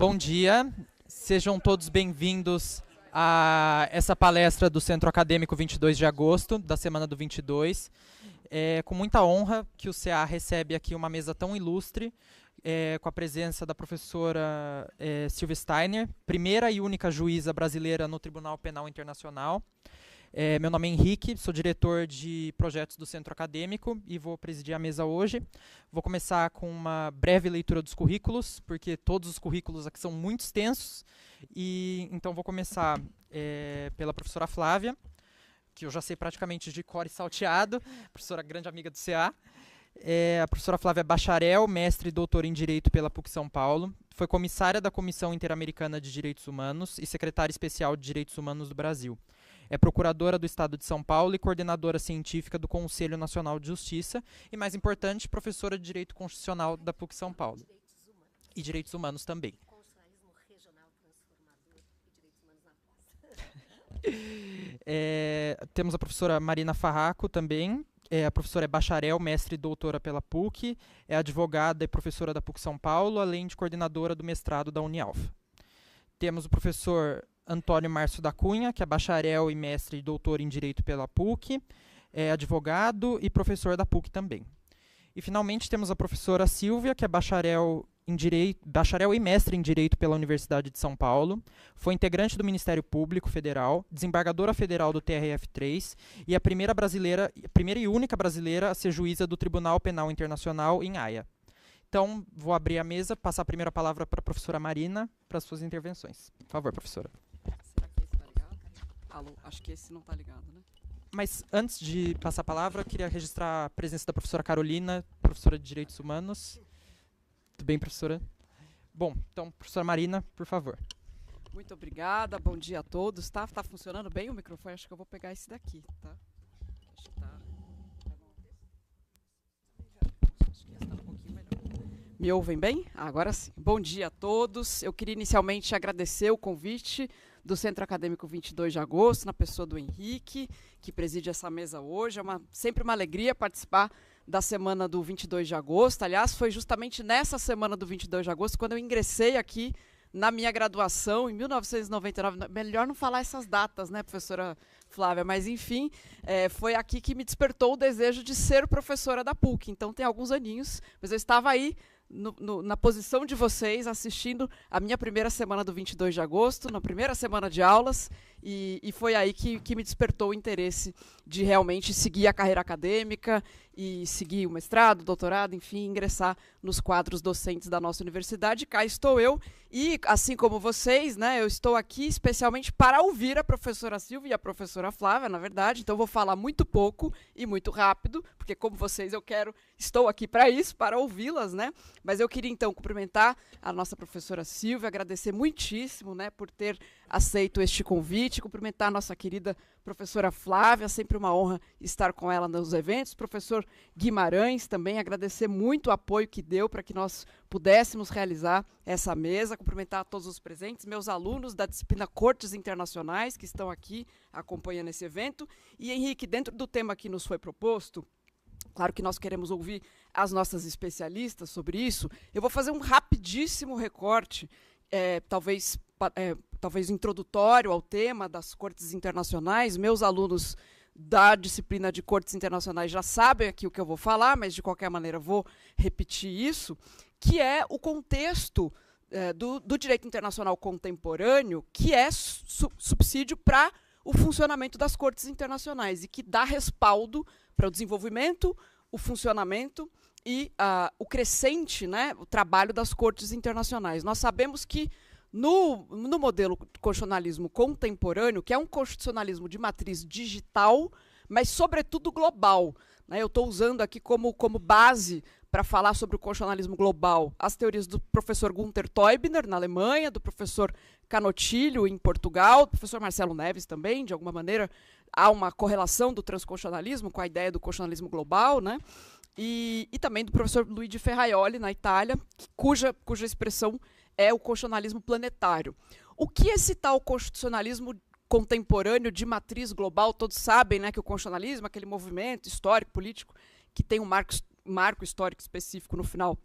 Bom dia, sejam todos bem-vindos a essa palestra do Centro Acadêmico 22 de agosto, da semana do 22. É com muita honra que o CA recebe aqui uma mesa tão ilustre, com a presença da professora Silvia Steiner, primeira e única juíza brasileira no Tribunal Penal Internacional. Meu nome é Henrique, sou diretor de projetos do Centro Acadêmico e vou presidir a mesa hoje. Vou começar com uma breve leitura dos currículos, porque todos os currículos aqui são muito extensos, e então vou começar pela professora Flávia, que eu já sei praticamente de cor e salteado, professora grande amiga do CA. A professora Flávia é bacharel, mestre e doutora em Direito pela PUC São Paulo, foi comissária da Comissão Interamericana de Direitos Humanos e secretária especial de Direitos Humanos do Brasil. É procuradora do Estado de São Paulo e coordenadora científica do Conselho Nacional de Justiça e, mais importante, professora de Direito Constitucional da PUC São Paulo. E Direitos Humanos também. Constitucionalismo regional transformador e Direitos Humanos na praça. Temos a professora Marina Farraco também. A professora é bacharel, mestre e doutora pela PUC, é advogada e professora da PUC São Paulo, além de coordenadora do mestrado da Unialfa. Temos o professor Antônio Márcio da Cunha, que é bacharel e mestre e doutor em Direito pela PUC, é advogado e professor da PUC também. E, finalmente, temos a professora Silvia, que é bacharel e mestre em Direito pela Universidade de São Paulo, foi integrante do Ministério Público Federal, desembargadora federal do TRF3 e a primeira e única brasileira a ser juíza do Tribunal Penal Internacional em Haia. Então, vou abrir a mesa, passar a primeira palavra para a professora Marina para as suas intervenções. Por favor, professora. Será que esse está ligado? Alô, acho que esse não está ligado, né? Mas antes de passar a palavra, eu queria registrar a presença da professora Carolina, professora de Direitos Humanos. Tudo bem, professora? Bom, então, professora Marina, por favor. Muito obrigada, bom dia a todos. Tá funcionando bem o microfone? Acho que eu vou pegar esse daqui, tá? Acho que tá um pouquinho melhor. Me ouvem bem? Agora sim. Bom dia a todos. Eu queria inicialmente agradecer o convite do Centro Acadêmico 22 de agosto, na pessoa do Henrique, que preside essa mesa hoje. É sempre uma alegria participar da semana do 22 de agosto. Aliás, foi justamente nessa semana do 22 de agosto, quando eu ingressei aqui na minha graduação, em 1999. Melhor não falar essas datas, né, professora Flávia? Mas, enfim, foi aqui que me despertou o desejo de ser professora da PUC. Então, tem alguns aninhos, mas eu estava aí na posição de vocês, assistindo a minha primeira semana do 22 de agosto, na primeira semana de aulas, e foi aí que me despertou o interesse de realmente seguir a carreira acadêmica e seguir o mestrado, doutorado, enfim, ingressar nos quadros docentes da nossa universidade. Cá estou eu, e assim como vocês, né, eu estou aqui especialmente para ouvir a professora Silvia e a professora Flávia, na verdade, então vou falar muito pouco e muito rápido, porque como vocês estou aqui para isso, para ouvi-las, né? Mas eu queria então cumprimentar a nossa professora Silvia, agradecer muitíssimo, né, por ter aceito este convite, cumprimentar a nossa querida professora Flávia, sempre uma honra estar com ela nos eventos, professor Guimarães também, agradecer muito o apoio que deu para que nós pudéssemos realizar essa mesa, cumprimentar a todos os presentes, meus alunos da disciplina Cortes Internacionais, que estão aqui acompanhando esse evento. E, Henrique, dentro do tema que nos foi proposto, claro que nós queremos ouvir as nossas especialistas sobre isso, eu vou fazer um rapidíssimo recorte, talvez introdutório ao tema das Cortes Internacionais. Meus alunos da disciplina de Cortes Internacionais já sabem aqui o que eu vou falar, mas de qualquer maneira vou repetir isso, que é o contexto do direito internacional contemporâneo, que é subsídio para o funcionamento das Cortes Internacionais e que dá respaldo para o desenvolvimento, o funcionamento e o crescente, né, o trabalho das Cortes Internacionais. Nós sabemos que no modelo constitucionalismo contemporâneo, que é um constitucionalismo de matriz digital, mas, sobretudo, global, né? Eu estou usando aqui como base para falar sobre o constitucionalismo global as teorias do professor Gunther Teubner, na Alemanha, do professor Canotilho, em Portugal, do professor Marcelo Neves também. De alguma maneira, há uma correlação do transconstitucionalismo com a ideia do constitucionalismo global, né? E também do professor Luigi Ferraioli, na Itália, cuja expressão é o constitucionalismo planetário. O que esse tal constitucionalismo contemporâneo de matriz global? Todos sabem, né, que o constitucionalismo é aquele movimento histórico, político, que tem um marco histórico específico no final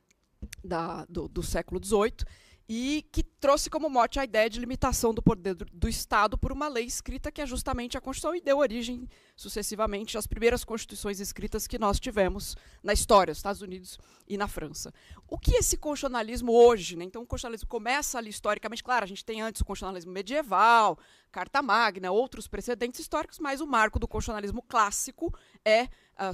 do século XVIII, e que trouxe como mote a ideia de limitação do poder do Estado por uma lei escrita, que é justamente a Constituição, e deu origem, sucessivamente, às primeiras constituições escritas que nós tivemos na história, nos Estados Unidos e na França. O que esse constitucionalismo hoje, né? Então, o constitucionalismo começa ali historicamente, claro, a gente tem antes o constitucionalismo medieval, Carta Magna, outros precedentes históricos, mas o marco do constitucionalismo clássico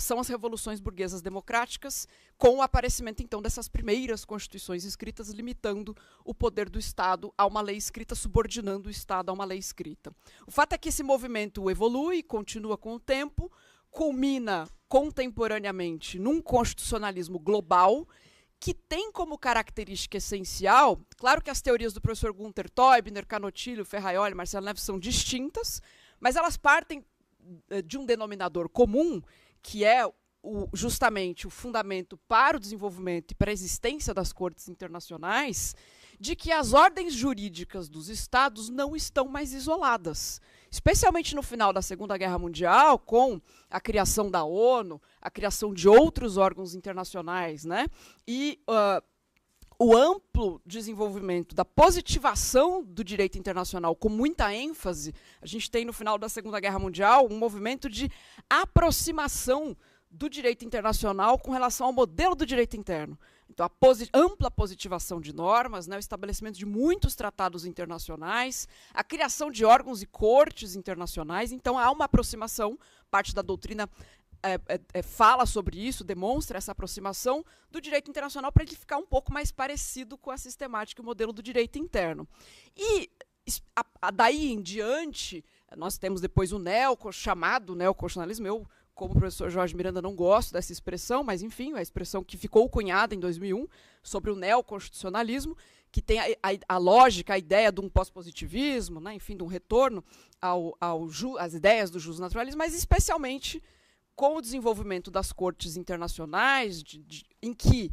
são as revoluções burguesas democráticas, com o aparecimento, então, dessas primeiras constituições escritas, limitando o poder do Estado a uma lei escrita, subordinando o Estado a uma lei escrita. O fato é que esse movimento evolui, continua com o tempo, culmina contemporaneamente num constitucionalismo global, que tem como característica essencial, claro que as teorias do professor Gunther Teubner, Canotilho, Ferraioli, Marcelo Neves são distintas, mas elas partem de um denominador comum, que é justamente o fundamento para o desenvolvimento e para a existência das cortes internacionais, de que as ordens jurídicas dos Estados não estão mais isoladas. Especialmente no final da Segunda Guerra Mundial, com a criação da ONU, a criação de outros órgãos internacionais, né? E o amplo desenvolvimento da positivação do direito internacional com muita ênfase, a gente tem no final da Segunda Guerra Mundial um movimento de aproximação do direito internacional com relação ao modelo do direito interno. Então, a ampla positivação de normas, né, o estabelecimento de muitos tratados internacionais, a criação de órgãos e cortes internacionais. Então, há uma aproximação, parte da doutrina fala sobre isso, demonstra essa aproximação do direito internacional para ele ficar um pouco mais parecido com a sistemática e o modelo do direito interno. E daí em diante, nós temos depois o chamado neoconstitucionalismo. Eu, como o professor Jorge Miranda, não gosto dessa expressão, mas, enfim, a expressão que ficou cunhada em 2001 sobre o neoconstitucionalismo, que tem a lógica, a ideia de um pós-positivismo, né, enfim, de um retorno às ideias do justnaturalismo, mas especialmente com o desenvolvimento das cortes internacionais, em que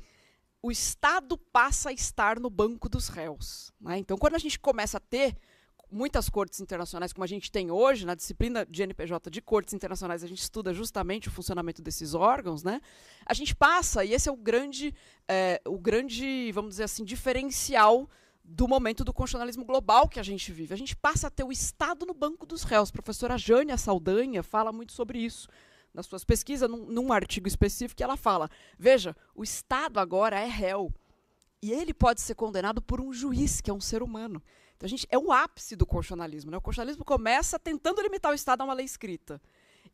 o Estado passa a estar no banco dos réus, né? Então, quando a gente começa a ter muitas cortes internacionais, como a gente tem hoje, na disciplina de NPJ de cortes internacionais, a gente estuda justamente o funcionamento desses órgãos, né? A gente passa, e esse é o grande, vamos dizer assim, diferencial do momento do constitucionalismo global que a gente vive. A gente passa a ter o Estado no banco dos réus. A professora Jânia Saldanha fala muito sobre isso nas suas pesquisas, num artigo específico, ela fala, veja, o Estado agora é réu, e ele pode ser condenado por um juiz, que é um ser humano. Então, é o ápice do constitucionalismo, né? O constitucionalismo começa tentando limitar o Estado a uma lei escrita.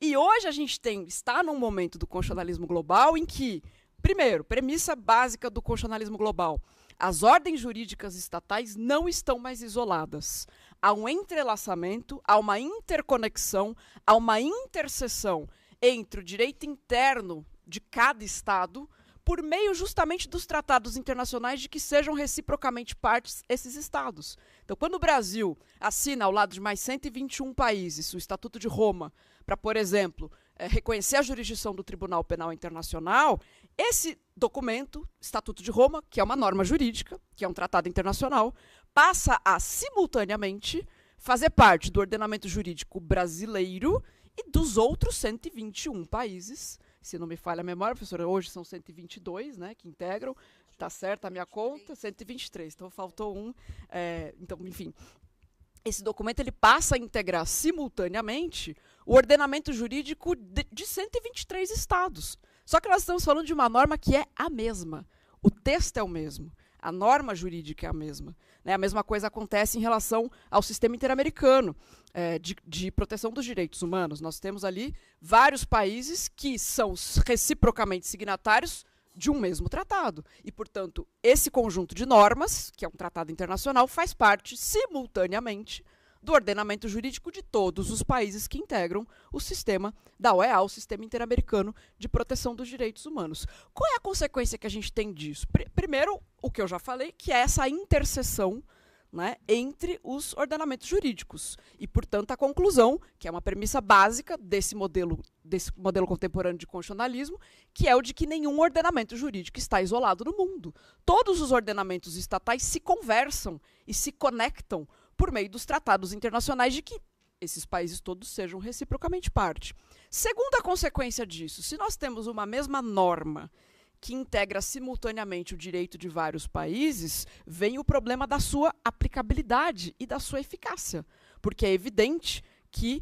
E hoje a gente está num momento do constitucionalismo global em que, primeiro, premissa básica do constitucionalismo global, as ordens jurídicas estatais não estão mais isoladas. Há um entrelaçamento, há uma interconexão, há uma interseção entre o direito interno de cada Estado, por meio justamente dos tratados internacionais de que sejam reciprocamente partes esses Estados. Então, quando o Brasil assina ao lado de mais 121 países o Estatuto de Roma, para, por exemplo, reconhecer a jurisdição do Tribunal Penal Internacional, esse documento, Estatuto de Roma, que é uma norma jurídica, que é um tratado internacional, passa a, simultaneamente, fazer parte do ordenamento jurídico brasileiro e dos outros 121 países, se não me falha a memória, professora, hoje são 122, né, que integram, está certa a minha conta, 123, então faltou um. Então, enfim, esse documento ele passa a integrar simultaneamente o ordenamento jurídico de 123 estados. Só que nós estamos falando de uma norma que é a mesma, o texto é o mesmo, a norma jurídica é a mesma. Né? A mesma coisa acontece em relação ao sistema interamericano de proteção dos direitos humanos. Nós temos ali vários países que são reciprocamente signatários de um mesmo tratado. E, portanto, esse conjunto de normas, que é um tratado internacional, faz parte, simultaneamente, do ordenamento jurídico de todos os países que integram o sistema da OEA, o Sistema Interamericano de Proteção dos Direitos Humanos. Qual é a consequência que a gente tem disso? Primeiro, o que eu já falei, que é essa interseção, né, entre os ordenamentos jurídicos. E, portanto, a conclusão, que é uma premissa básica desse modelo contemporâneo de constitucionalismo, que é o de que nenhum ordenamento jurídico está isolado no mundo. Todos os ordenamentos estatais se conversam e se conectam por meio dos tratados internacionais de que esses países todos sejam reciprocamente parte. Segunda consequência disso, se nós temos uma mesma norma que integra simultaneamente o direito de vários países, vem o problema da sua aplicabilidade e da sua eficácia. Porque é evidente que,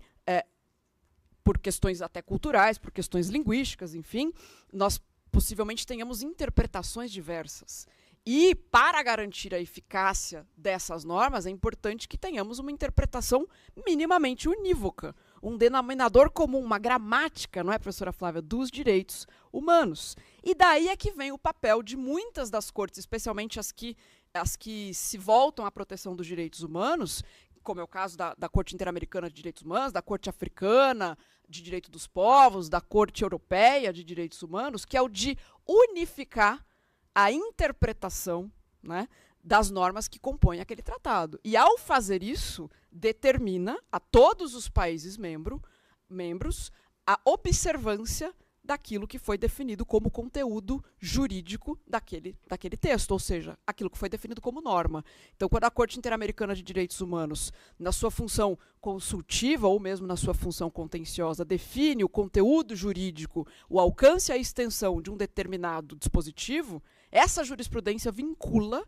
por questões até culturais, por questões linguísticas, enfim, nós possivelmente tenhamos interpretações diversas. E, para garantir a eficácia dessas normas, é importante que tenhamos uma interpretação minimamente unívoca, um denominador comum, uma gramática, não é, professora Flávia, dos direitos humanos. E daí é que vem o papel de muitas das cortes, especialmente as que se voltam à proteção dos direitos humanos, como é o caso da Corte Interamericana de Direitos Humanos, da Corte Africana de Direitos dos Povos, da Corte Europeia de Direitos Humanos, que é o de unificar a interpretação, né, das normas que compõem aquele tratado. E, ao fazer isso, determina a todos os países membros a observância daquilo que foi definido como conteúdo jurídico daquele texto, ou seja, aquilo que foi definido como norma. Então, quando a Corte Interamericana de Direitos Humanos, na sua função consultiva ou mesmo na sua função contenciosa, define o conteúdo jurídico, o alcance e a extensão de um determinado dispositivo, essa jurisprudência vincula,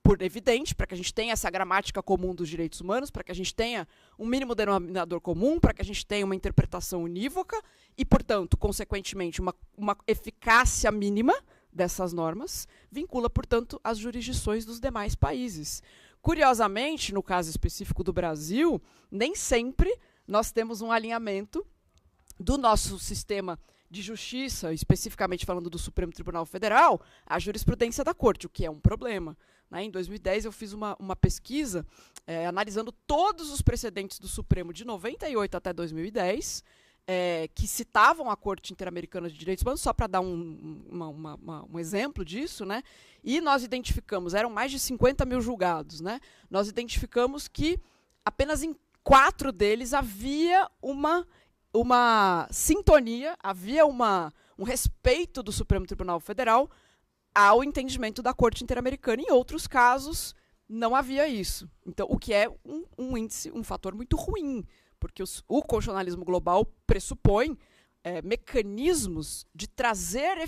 por evidente, para que a gente tenha essa gramática comum dos direitos humanos, para que a gente tenha um mínimo denominador comum, para que a gente tenha uma interpretação unívoca e, portanto, consequentemente, uma eficácia mínima dessas normas, vincula, portanto, as jurisdições dos demais países. Curiosamente, no caso específico do Brasil, nem sempre nós temos um alinhamento do nosso sistema de justiça, especificamente falando do Supremo Tribunal Federal, à jurisprudência da Corte, o que é um problema. Em 2010, eu fiz uma pesquisa analisando todos os precedentes do Supremo de 98 até 2010, que citavam a Corte Interamericana de Direitos Humanos, só para dar um exemplo disso, né? E nós identificamos, eram mais de 50 mil julgados, né? Nós identificamos que apenas em 4 deles havia uma sintonia, havia um respeito do Supremo Tribunal Federal ao entendimento da Corte Interamericana. Em outros casos, não havia isso. Então, o que é um índice, um fator muito ruim, porque o constitucionalismo global pressupõe mecanismos de trazer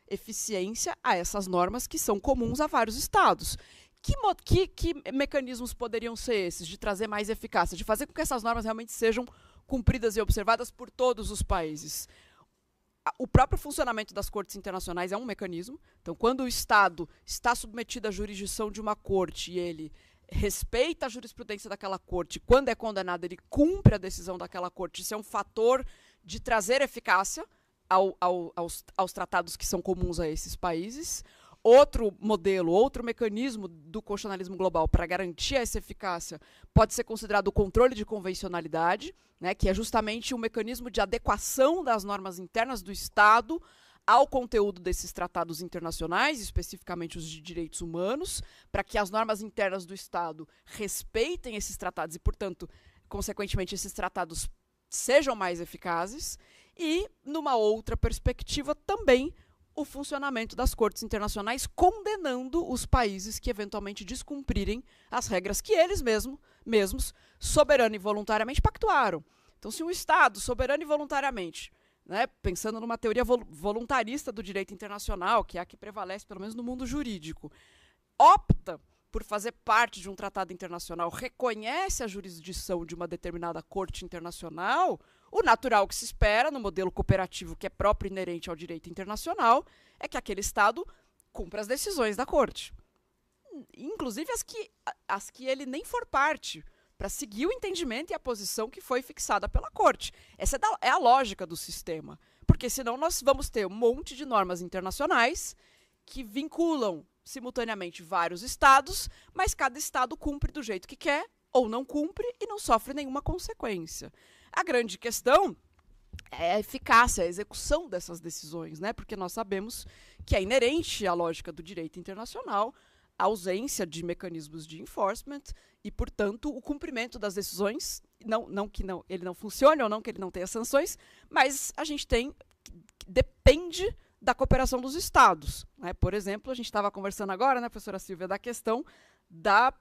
eficiência a essas normas que são comuns a vários estados. Que mecanismos poderiam ser esses de trazer mais eficácia, de fazer com que essas normas realmente sejam cumpridas e observadas por todos os países? O próprio funcionamento das cortes internacionais é um mecanismo. Então, quando o Estado está submetido à jurisdição de uma corte e ele respeita a jurisprudência daquela corte, quando é condenado, ele cumpre a decisão daquela corte. Isso é um fator de trazer eficácia aos tratados que são comuns a esses países. Outro modelo, outro mecanismo do constitucionalismo global para garantir essa eficácia pode ser considerado o controle de convencionalidade, né, que é justamente um mecanismo de adequação das normas internas do Estado ao conteúdo desses tratados internacionais, especificamente os de direitos humanos, para que as normas internas do Estado respeitem esses tratados e, portanto, consequentemente, esses tratados sejam mais eficazes. E, numa outra perspectiva, também o funcionamento das cortes internacionais, condenando os países que eventualmente descumprirem as regras que eles mesmos, soberano e voluntariamente, pactuaram. Então, se um Estado, soberano e voluntariamente, né, pensando numa teoria voluntarista do direito internacional, que é a que prevalece, pelo menos no mundo jurídico, opta por fazer parte de um tratado internacional, reconhece a jurisdição de uma determinada corte internacional, o natural que se espera, no modelo cooperativo que é próprio e inerente ao direito internacional, é que aquele Estado cumpra as decisões da corte. Inclusive as que ele nem for parte, para seguir o entendimento e a posição que foi fixada pela corte. Essa é a lógica do sistema. Porque senão nós vamos ter um monte de normas internacionais que vinculam simultaneamente vários estados, mas cada estado cumpre do jeito que quer ou não cumpre e não sofre nenhuma consequência. A grande questão é a eficácia, a execução dessas decisões, né? Porque nós sabemos que é inerente à lógica do direito internacional a ausência de mecanismos de enforcement e, portanto, o cumprimento das decisões, não que ele não funcione ou não que ele não tenha sanções, mas a gente depende da cooperação dos estados, né? Por exemplo, a gente estava conversando agora, né, professora Silvia, da questão da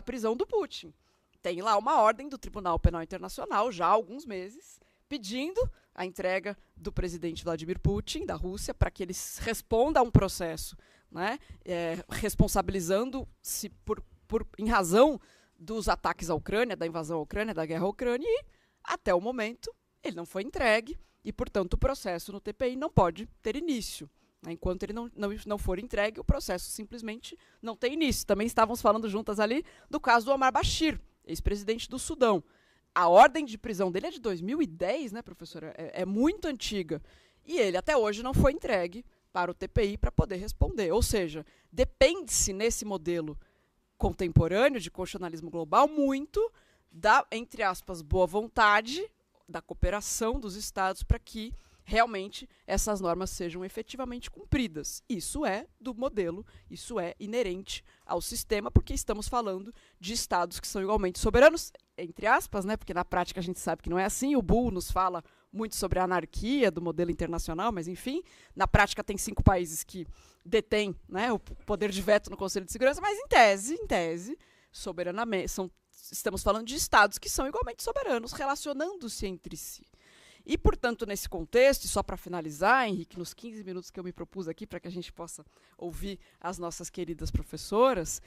prisão do Putin. Tem lá uma ordem do Tribunal Penal Internacional, já há alguns meses, pedindo a entrega do presidente Vladimir Putin, da Rússia, para que ele responda a um processo, né, responsabilizando-se em razão dos ataques à Ucrânia, da invasão à Ucrânia, da guerra à Ucrânia, e até o momento ele não foi entregue e, portanto, o processo no TPI não pode ter início. Enquanto ele não for entregue, o processo simplesmente não tem início. Também estávamos falando juntas ali do caso do Omar Bashir, ex-presidente do Sudão. A ordem de prisão dele é de 2010, né, professora? É muito antiga. E ele até hoje não foi entregue para o TPI para poder responder. Ou seja, depende-se nesse modelo contemporâneo de constitucionalismo global muito da, entre aspas, boa vontade, da cooperação dos Estados para que realmente essas normas sejam efetivamente cumpridas. Isso é do modelo, isso é inerente ao sistema, porque estamos falando de Estados que são igualmente soberanos, entre aspas, né, porque na prática a gente sabe que não é assim. O Bull nos fala muito sobre a anarquia do modelo internacional, mas enfim, na prática tem 5 países que detêm, né, o poder de veto no Conselho de Segurança, mas em tese, soberanamente, estamos falando de Estados que são igualmente soberanos, relacionando-se entre si. E, portanto, nesse contexto, e só para finalizar, Henrique, nos 15 minutos que eu me propus aqui, para que a gente possa ouvir as nossas queridas professoras,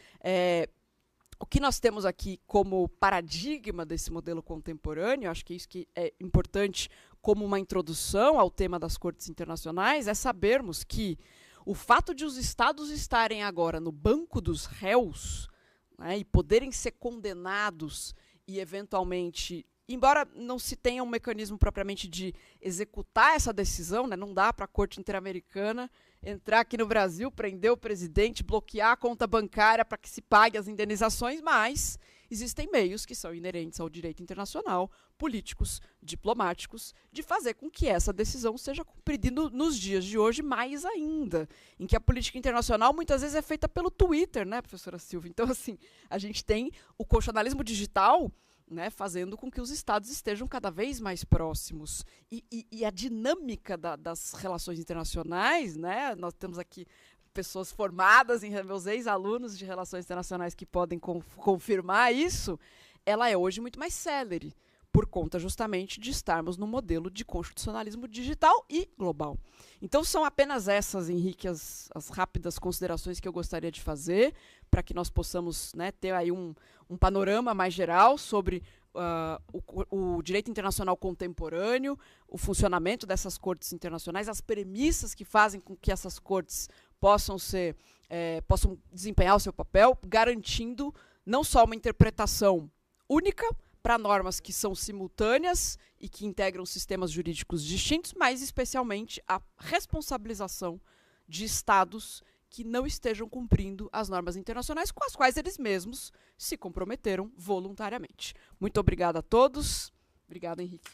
o que nós temos aqui como paradigma desse modelo contemporâneo, acho que isso que é importante como uma introdução ao tema das cortes internacionais, é sabermos que o fato de os Estados estarem agora no banco dos réus, né, e poderem ser condenados e, eventualmente, embora não se tenha um mecanismo propriamente de executar essa decisão, né, não dá para a Corte Interamericana entrar aqui no Brasil, prender o presidente, bloquear a conta bancária para que se pague as indenizações, mas existem meios que são inerentes ao direito internacional, políticos, diplomáticos, de fazer com que essa decisão seja cumprida. E nos dias de hoje, mais ainda, em que a política internacional muitas vezes é feita pelo Twitter, né, professora Silvia? Então, assim, a gente tem o constitucionalismo digital, né, fazendo com que os Estados estejam cada vez mais próximos. E a dinâmica das relações internacionais, né, nós temos aqui pessoas formadas, meus ex-alunos de relações internacionais que podem confirmar isso, ela é hoje muito mais célere, por conta justamente de estarmos no modelo de constitucionalismo digital e global. Então são apenas essas, Henrique, as rápidas considerações que eu gostaria de fazer, para que nós possamos, né, ter aí um panorama mais geral sobre o direito internacional contemporâneo, o funcionamento dessas cortes internacionais, as premissas que fazem com que essas cortes possam desempenhar o seu papel, garantindo não só uma interpretação única para normas que são simultâneas e que integram sistemas jurídicos distintos, mas especialmente a responsabilização de Estados que não estejam cumprindo as normas internacionais com as quais eles mesmos se comprometeram voluntariamente. Muito obrigada a todos. Obrigada, Henrique.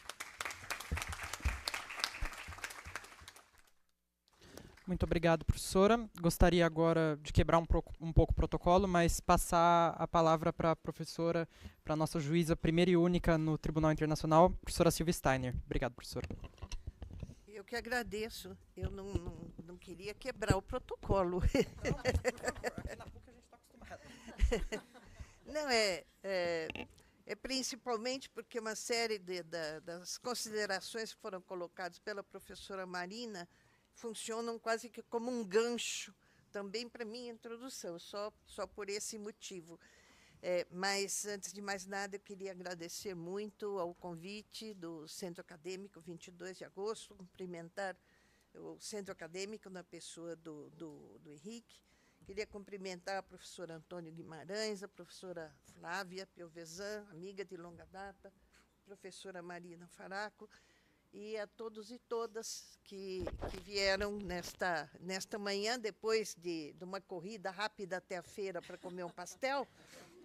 Muito obrigado, professora. Gostaria agora de quebrar um pouco o protocolo, mas passar a palavra para a professora, para a nossa juíza primeira e única no Tribunal Internacional, professora Silvia Steiner. Obrigado, professora. Eu que agradeço. Eu não queria quebrar o protocolo. Não, aqui na PUC a gente está acostumado. Não, é principalmente porque uma série das considerações que foram colocadas pela professora Marina funcionam quase que como um gancho também para a minha introdução, só por esse motivo. Mas, antes de mais nada, eu queria agradecer muito ao convite do Centro Acadêmico 22 de agosto, cumprimentar o Centro Acadêmico na pessoa do Henrique. Queria cumprimentar a professora Antônio Guimarães, a professora Flávia Piovesan, amiga de longa data, a professora Marina Faraco, e a todos e todas que vieram nesta manhã, depois de uma corrida rápida até a feira para comer um pastel,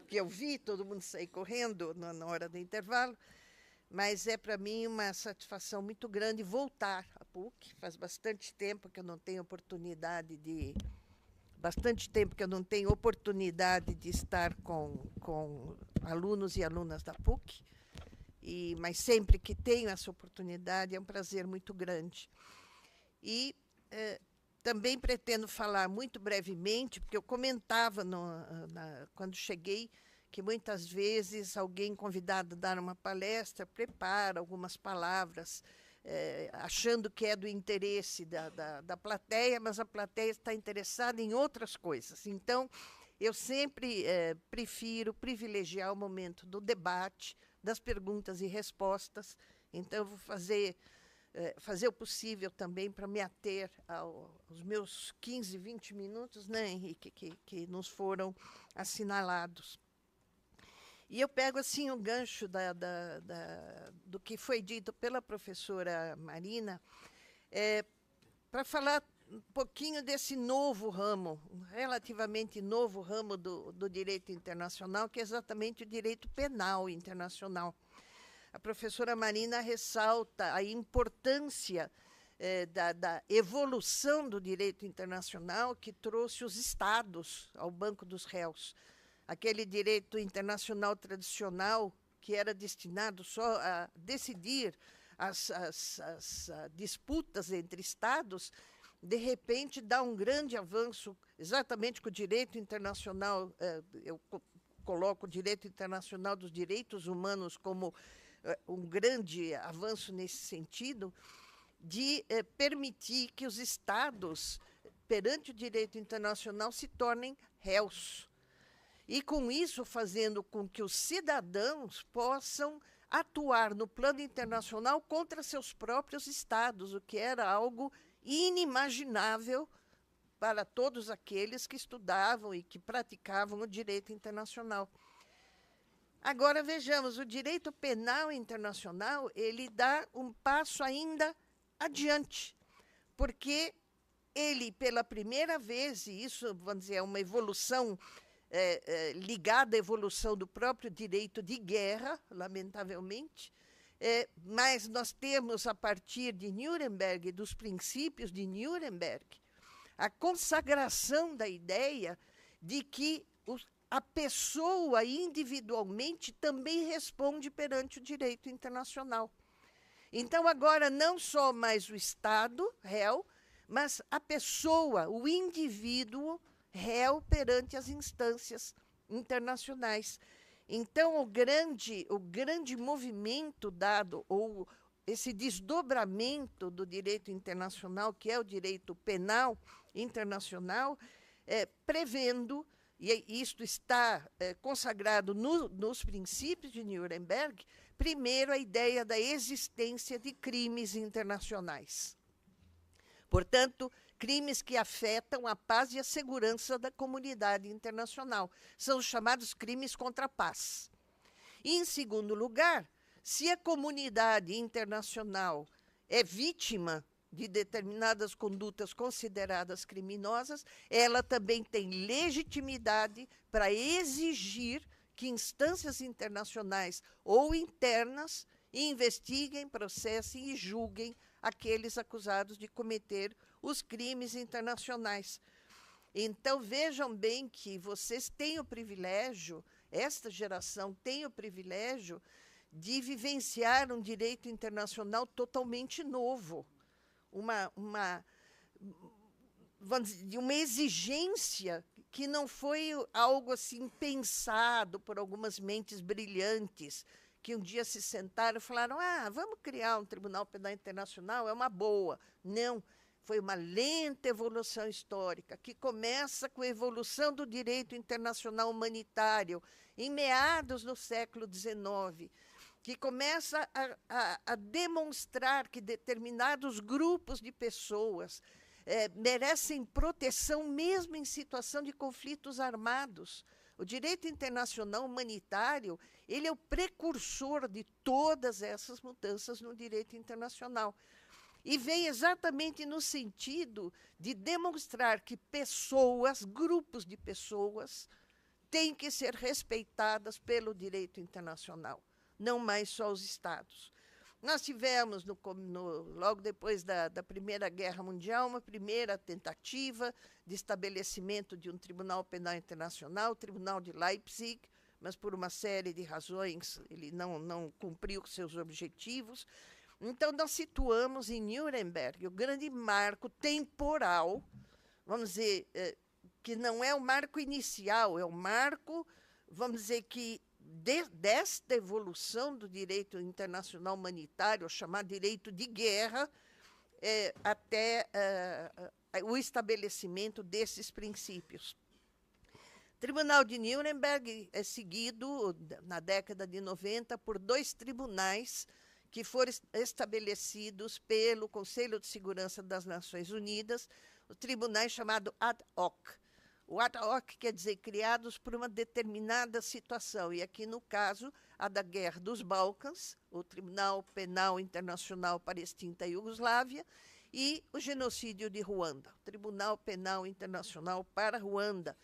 que eu vi todo mundo sair correndo na hora do intervalo, mas é para mim uma satisfação muito grande voltar à PUC. Faz bastante tempo que eu não tenho oportunidade de estar com alunos e alunas da PUC. Mas sempre que tenho essa oportunidade é um prazer muito grande. E também pretendo falar muito brevemente, porque eu comentava quando cheguei que muitas vezes alguém convidado a dar uma palestra prepara algumas palavras, achando que é do interesse da plateia, mas a plateia está interessada em outras coisas. Então, eu sempre prefiro privilegiar o momento do debate, das perguntas e respostas. Então, eu vou fazer o possível também para me ater aos meus 15, 20 minutos, né, Henrique, que nos foram assinalados. E eu pego assim o gancho do que foi dito pela professora Marina, para falar um pouquinho desse novo ramo, um relativamente novo ramo do direito internacional, que é exatamente o direito penal internacional. A professora Marina ressalta a importância da evolução do direito internacional que trouxe os estados ao banco dos réus. Aquele direito internacional tradicional que era destinado só a decidir as disputas entre estados, de repente dá um grande avanço, exatamente com o direito internacional, eu coloco o direito internacional dos direitos humanos como um grande avanço nesse sentido, de permitir que os estados, perante o direito internacional, se tornem réus. E, com isso, fazendo com que os cidadãos possam atuar no plano internacional contra seus próprios estados, o que era algo inimaginável para todos aqueles que estudavam e que praticavam o direito internacional. Agora, vejamos, o direito penal internacional, ele dá um passo ainda adiante, porque ele, pela primeira vez, e isso, vamos dizer, é uma evolução ligada à evolução do próprio direito de guerra, lamentavelmente, mas nós temos, a partir de Nuremberg, dos princípios de Nuremberg, a consagração da ideia de que a pessoa individualmente também responde perante o direito internacional. Então, agora, não só mais o Estado, réu, mas a pessoa, o indivíduo, réu perante as instâncias internacionais. Então, o grande movimento dado, ou esse desdobramento do direito internacional, que é o direito penal internacional, prevendo, e isto está consagrado nos princípios de Nuremberg, primeiro, a ideia da existência de crimes internacionais. Portanto, crimes que afetam a paz e a segurança da comunidade internacional. São os chamados crimes contra a paz. E, em segundo lugar, se a comunidade internacional é vítima de determinadas condutas consideradas criminosas, ela também tem legitimidade para exigir que instâncias internacionais ou internas investiguem, processem e julguem aqueles acusados de cometer os crimes internacionais. Então, vejam bem que vocês têm o privilégio, esta geração tem o privilégio de vivenciar um direito internacional totalmente novo, de uma exigência que não foi algo assim pensado por algumas mentes brilhantes, que um dia se sentaram e falaram, vamos criar um Tribunal Penal Internacional, é uma boa. Não, foi uma lenta evolução histórica, que começa com a evolução do direito internacional humanitário, em meados do século XIX, que começa a demonstrar que determinados grupos de pessoas merecem proteção mesmo em situação de conflitos armados. O direito internacional humanitário, ele é o precursor de todas essas mudanças no direito internacional. E vem exatamente no sentido de demonstrar que pessoas, grupos de pessoas, têm que ser respeitadas pelo direito internacional, não mais só os Estados. Nós tivemos, logo depois da Primeira Guerra Mundial, uma primeira tentativa de estabelecimento de um Tribunal Penal Internacional, o Tribunal de Leipzig, mas por uma série de razões ele não cumpriu seus objetivos. Então, nós situamos em Nuremberg o grande marco temporal, vamos dizer, que não é o marco inicial, é o marco, vamos dizer que desta evolução do direito internacional humanitário, chamado direito de guerra, até o estabelecimento desses princípios. O Tribunal de Nuremberg é seguido, na década de 90, por 2 tribunais que foram estabelecidos pelo Conselho de Segurança das Nações Unidas, o tribunal chamado ad hoc. O ad hoc quer dizer criados por uma determinada situação, e aqui, no caso, a da Guerra dos Balcãs, o Tribunal Penal Internacional para a extinta Iugoslávia, e o genocídio de Ruanda, o Tribunal Penal Internacional para Ruanda,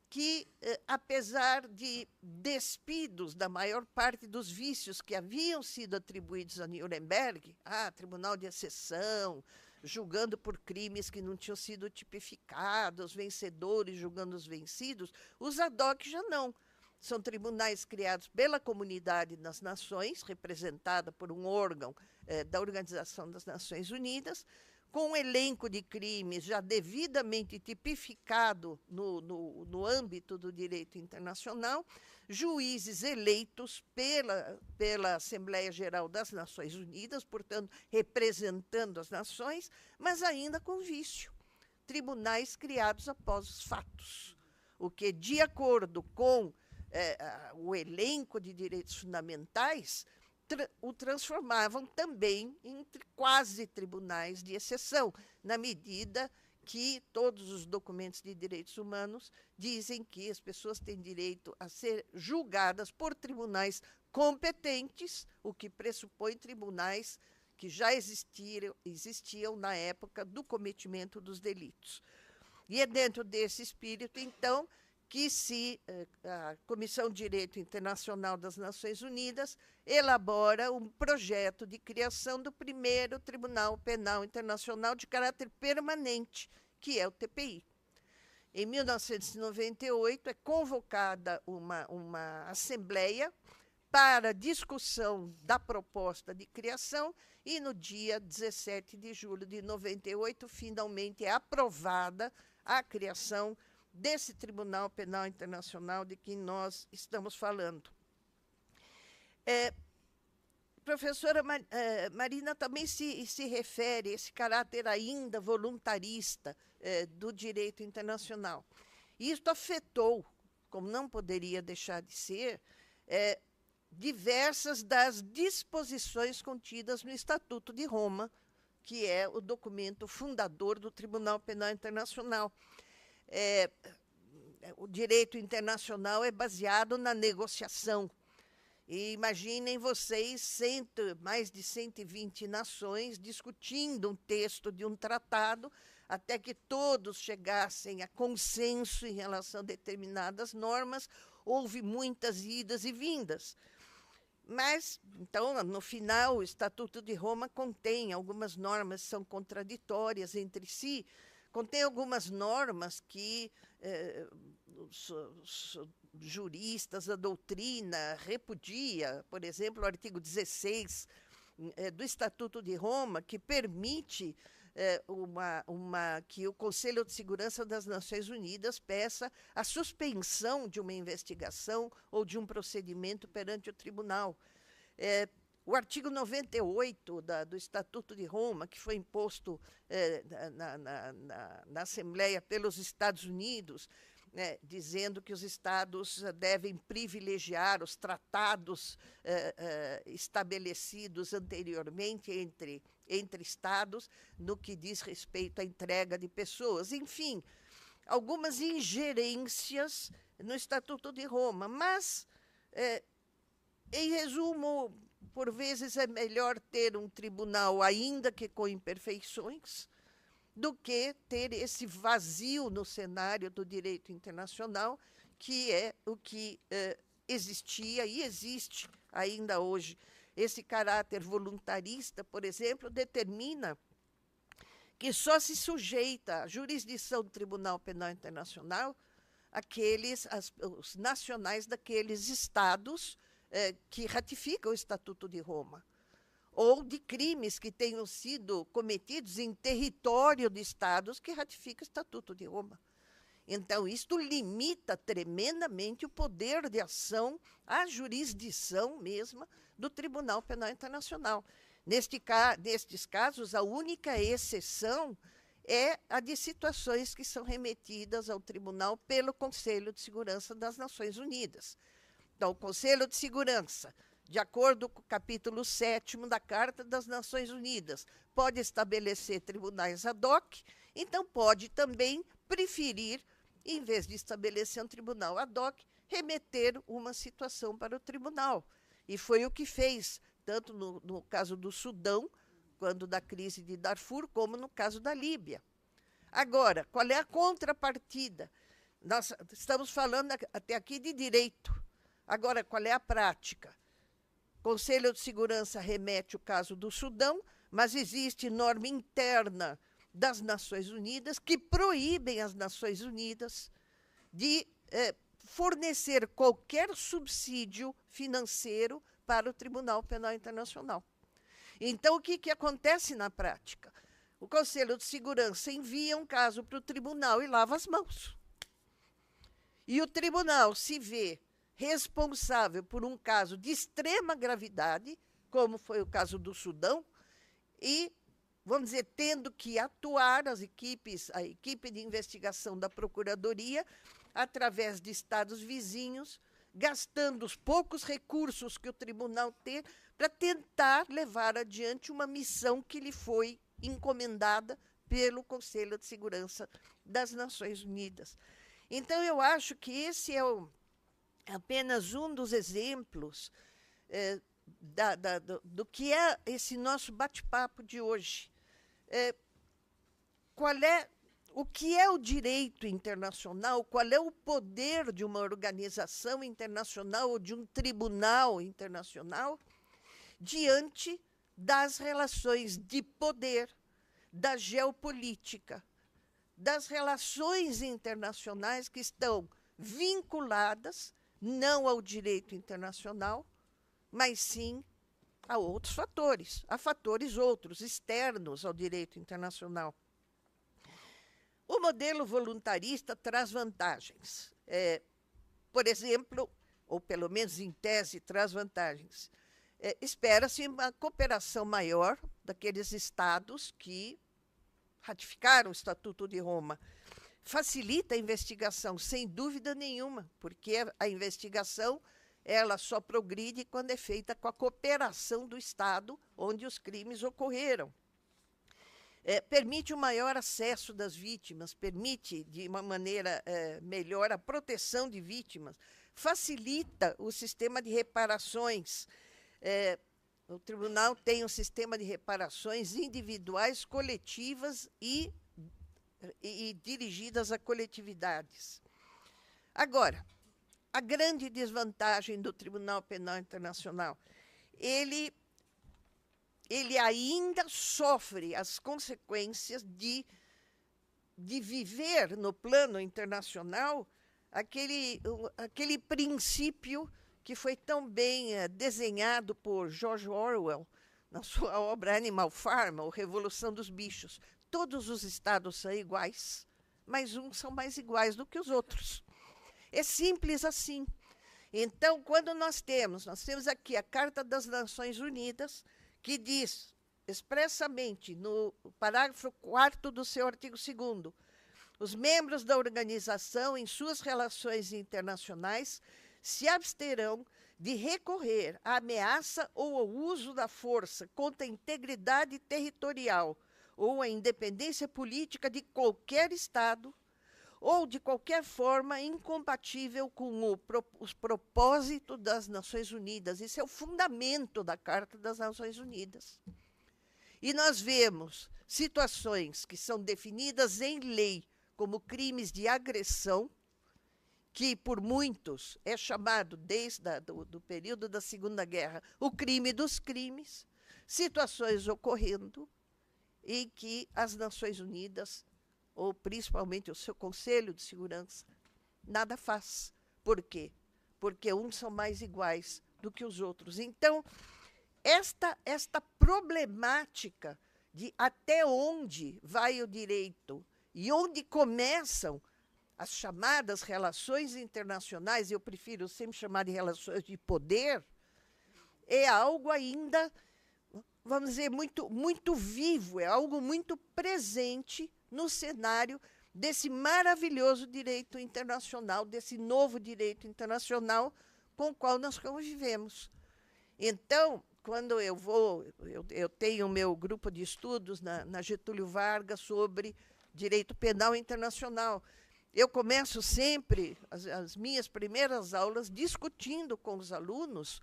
que, apesar de despidos da maior parte dos vícios que haviam sido atribuídos a Nuremberg, tribunal de exceção, julgando por crimes que não tinham sido tipificados, vencedores julgando os vencidos, os ad hoc já não. São tribunais criados pela Comunidade das Nações, representada por um órgão da Organização das Nações Unidas, com um elenco de crimes já devidamente tipificado no âmbito do direito internacional, juízes eleitos pela Assembleia Geral das Nações Unidas, portanto, representando as nações, mas ainda com vício. Tribunais criados após os fatos, o que, de acordo com o elenco de direitos fundamentais, o transformavam também em quase tribunais de exceção, na medida que todos os documentos de direitos humanos dizem que as pessoas têm direito a ser julgadas por tribunais competentes, o que pressupõe tribunais que já existiam na época do cometimento dos delitos. E é dentro desse espírito, então, que a Comissão de Direito Internacional das Nações Unidas elabora um projeto de criação do primeiro Tribunal Penal Internacional de caráter permanente, que é o TPI. Em 1998, é convocada uma assembleia para discussão da proposta de criação e, no dia 17 de julho de 98, finalmente é aprovada a criação desse Tribunal Penal Internacional de que nós estamos falando. Professora Marina também se refere a esse caráter ainda voluntarista do direito internacional. Isto afetou, como não poderia deixar de ser, diversas das disposições contidas no Estatuto de Roma, que é o documento fundador do Tribunal Penal Internacional. O direito internacional é baseado na negociação. E imaginem vocês, mais de 120 nações discutindo um texto de um tratado, até que todos chegassem a consenso em relação a determinadas normas. Houve muitas idas e vindas. Mas, então, no final, o Estatuto de Roma contém algumas normas que são contraditórias entre si, contém algumas normas que os juristas, a doutrina repudia, por exemplo, o artigo 16 do Estatuto de Roma, que permite que o Conselho de Segurança das Nações Unidas peça a suspensão de uma investigação ou de um procedimento perante o tribunal. O artigo 98 do Estatuto de Roma, que foi imposto na Assembleia pelos Estados Unidos, dizendo que os Estados devem privilegiar os tratados estabelecidos anteriormente entre Estados no que diz respeito à entrega de pessoas. Enfim, algumas ingerências no Estatuto de Roma, mas, em resumo, por vezes é melhor ter um tribunal, ainda que com imperfeições, do que ter esse vazio no cenário do direito internacional, que é o que existia e existe ainda hoje. Esse caráter voluntarista, por exemplo, determina que só se sujeita à jurisdição do Tribunal Penal Internacional os nacionais daqueles estados que ratificam o Estatuto de Roma, ou de crimes que tenham sido cometidos em território de estados que ratificam o Estatuto de Roma. Então, isto limita tremendamente o poder de ação, a jurisdição mesma do Tribunal Penal Internacional. Nestes casos, a única exceção é a de situações que são remetidas ao tribunal pelo Conselho de Segurança das Nações Unidas. Então, o Conselho de Segurança, de acordo com o capítulo 7º da Carta das Nações Unidas, pode estabelecer tribunais ad hoc, então pode também preferir, em vez de estabelecer um tribunal ad hoc, remeter uma situação para o tribunal. E foi o que fez, tanto no caso do Sudão, quando da crise de Darfur, como no caso da Líbia. Agora, qual é a contrapartida? Nós estamos falando até aqui de direito. Agora, qual é a prática? O Conselho de Segurança remete o caso do Sudão, mas existe norma interna das Nações Unidas que proíbem as Nações Unidas de fornecer qualquer subsídio financeiro para o Tribunal Penal Internacional. Então, o que acontece na prática? O Conselho de Segurança envia um caso para o tribunal e lava as mãos. E o tribunal se vê responsável por um caso de extrema gravidade, como foi o caso do Sudão, e, vamos dizer, tendo que atuar a equipe de investigação da Procuradoria, através de estados vizinhos, gastando os poucos recursos que o tribunal tem para tentar levar adiante uma missão que lhe foi encomendada pelo Conselho de Segurança das Nações Unidas. Então, eu acho que esse é apenas um dos exemplos do que é esse nosso bate-papo de hoje. O que é o direito internacional? Qual é o poder de uma organização internacional ou de um tribunal internacional diante das relações de poder, da geopolítica, das relações internacionais que estão vinculadas não ao direito internacional, mas sim a outros fatores, a fatores outros, externos ao direito internacional. O modelo voluntarista traz vantagens. Por exemplo, ou pelo menos em tese, traz vantagens. Espera-se uma cooperação maior daqueles estados que ratificaram o Estatuto de Roma. Facilita a investigação, sem dúvida nenhuma, porque a investigação ela só progride quando é feita com a cooperação do Estado onde os crimes ocorreram. Permite o maior acesso das vítimas, permite, de uma maneira melhor, a proteção de vítimas, facilita o sistema de reparações. O tribunal tem um sistema de reparações individuais, coletivas e dirigidas a coletividades. Agora, a grande desvantagem do Tribunal Penal Internacional, ele ainda sofre as consequências de viver no plano internacional aquele princípio que foi tão bem desenhado por George Orwell na sua obra Animal Farm, ou Revolução dos Bichos. Todos os estados são iguais, mas uns são mais iguais do que os outros. É simples assim. Então, quando nós temos aqui a Carta das Nações Unidas, que diz expressamente no parágrafo 4º do seu artigo 2º, os membros da organização, em suas relações internacionais, se absterão de recorrer à ameaça ou ao uso da força contra a integridade territorial ou a independência política de qualquer Estado ou de qualquer forma incompatível com os propósitos das Nações Unidas. Isso é o fundamento da Carta das Nações Unidas. E nós vemos situações que são definidas em lei como crimes de agressão, que por muitos é chamado, desde o período da Segunda Guerra, o crime dos crimes, situações ocorrendo em que as Nações Unidas, ou principalmente o seu Conselho de Segurança, nada faz. Por quê? Porque uns são mais iguais do que os outros. Então, esta problemática de até onde vai o direito e onde começam as chamadas relações internacionais, eu prefiro sempre chamar de relações de poder, é algo ainda, vamos dizer, muito vivo, é algo muito presente no cenário desse maravilhoso direito internacional, desse novo direito internacional com o qual nós convivemos. Então, quando eu tenho o meu grupo de estudos na Getúlio Vargas sobre direito penal internacional. Eu começo sempre as minhas primeiras aulas discutindo com os alunos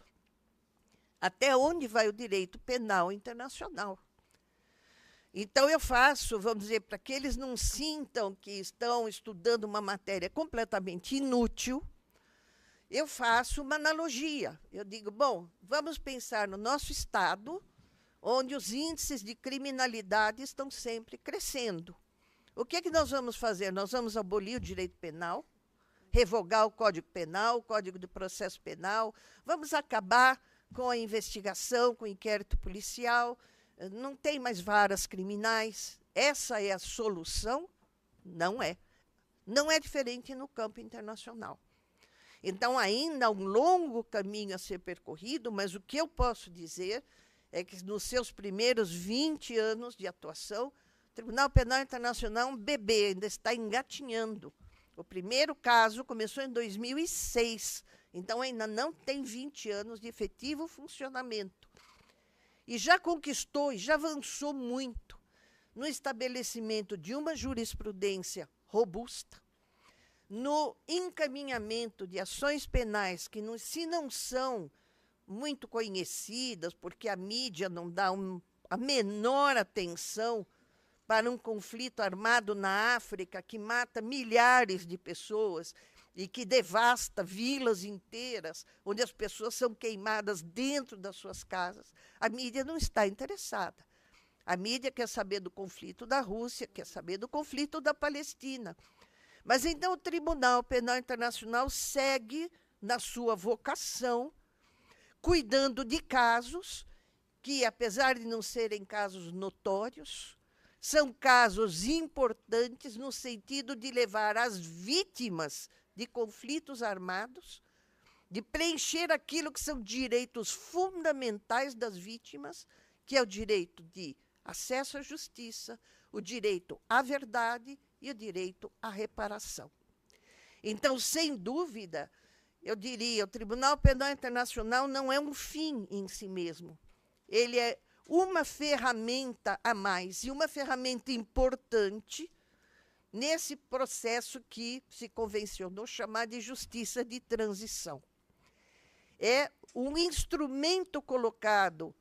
até onde vai o direito penal internacional. Então, eu faço, vamos dizer, para que eles não sintam que estão estudando uma matéria completamente inútil, eu faço uma analogia. Eu digo, bom, vamos pensar no nosso Estado, onde os índices de criminalidade estão sempre crescendo. O que é que nós vamos fazer? Nós vamos abolir o direito penal, revogar o Código Penal, o Código de Processo Penal, vamos acabar com a investigação, com o inquérito policial, não tem mais varas criminais. Essa é a solução? Não é. Não é diferente no campo internacional. Então, ainda há um longo caminho a ser percorrido, mas o que eu posso dizer é que nos seus primeiros 20 anos de atuação, o Tribunal Penal Internacional é um bebê, ainda está engatinhando. O primeiro caso começou em 2006, então ainda não tem 20 anos de efetivo funcionamento. E já conquistou e já avançou muito no estabelecimento de uma jurisprudência robusta, no encaminhamento de ações penais que, se não são muito conhecidas, porque a mídia não dá a menor atenção para um conflito armado na África que mata milhares de pessoas e que devasta vilas inteiras, onde as pessoas são queimadas dentro das suas casas. A mídia não está interessada. A mídia quer saber do conflito da Rússia, quer saber do conflito da Palestina. Mas então o Tribunal Penal Internacional segue na sua vocação, cuidando de casos que, apesar de não serem casos notórios, são casos importantes no sentido de levar as vítimas de conflitos armados, de preencher aquilo que são direitos fundamentais das vítimas, que é o direito de acesso à justiça, o direito à verdade e o direito à reparação. Então, sem dúvida, eu diria, o Tribunal Penal Internacional não é um fim em si mesmo. Ele é uma ferramenta a mais, e uma ferramenta importante nesse processo que se convencionou chamar de justiça de transição. É um instrumento colocado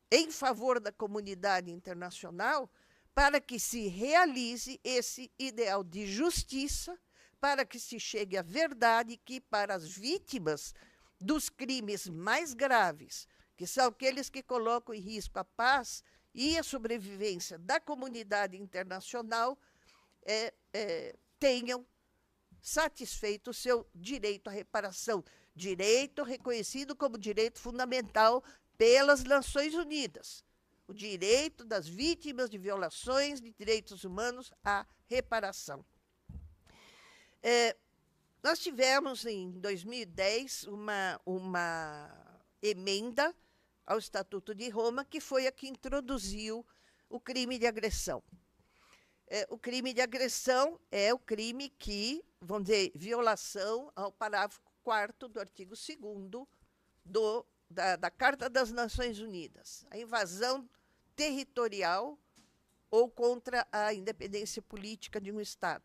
em favor da comunidade internacional para que se realize esse ideal de justiça, para que se chegue à verdade, que para as vítimas dos crimes mais graves, que são aqueles que colocam em risco a paz e a sobrevivência da comunidade internacional, tenham satisfeito o seu direito à reparação, direito reconhecido como direito fundamental pelas Nações Unidas, o direito das vítimas de violações de direitos humanos à reparação. Nós tivemos, em 2010, uma emenda ao Estatuto de Roma, que foi a que introduziu o crime de agressão. O crime de agressão é o crime que, vamos dizer, violação ao parágrafo 4º do artigo 2º da Carta das Nações Unidas, a invasão territorial ou contra a independência política de um Estado.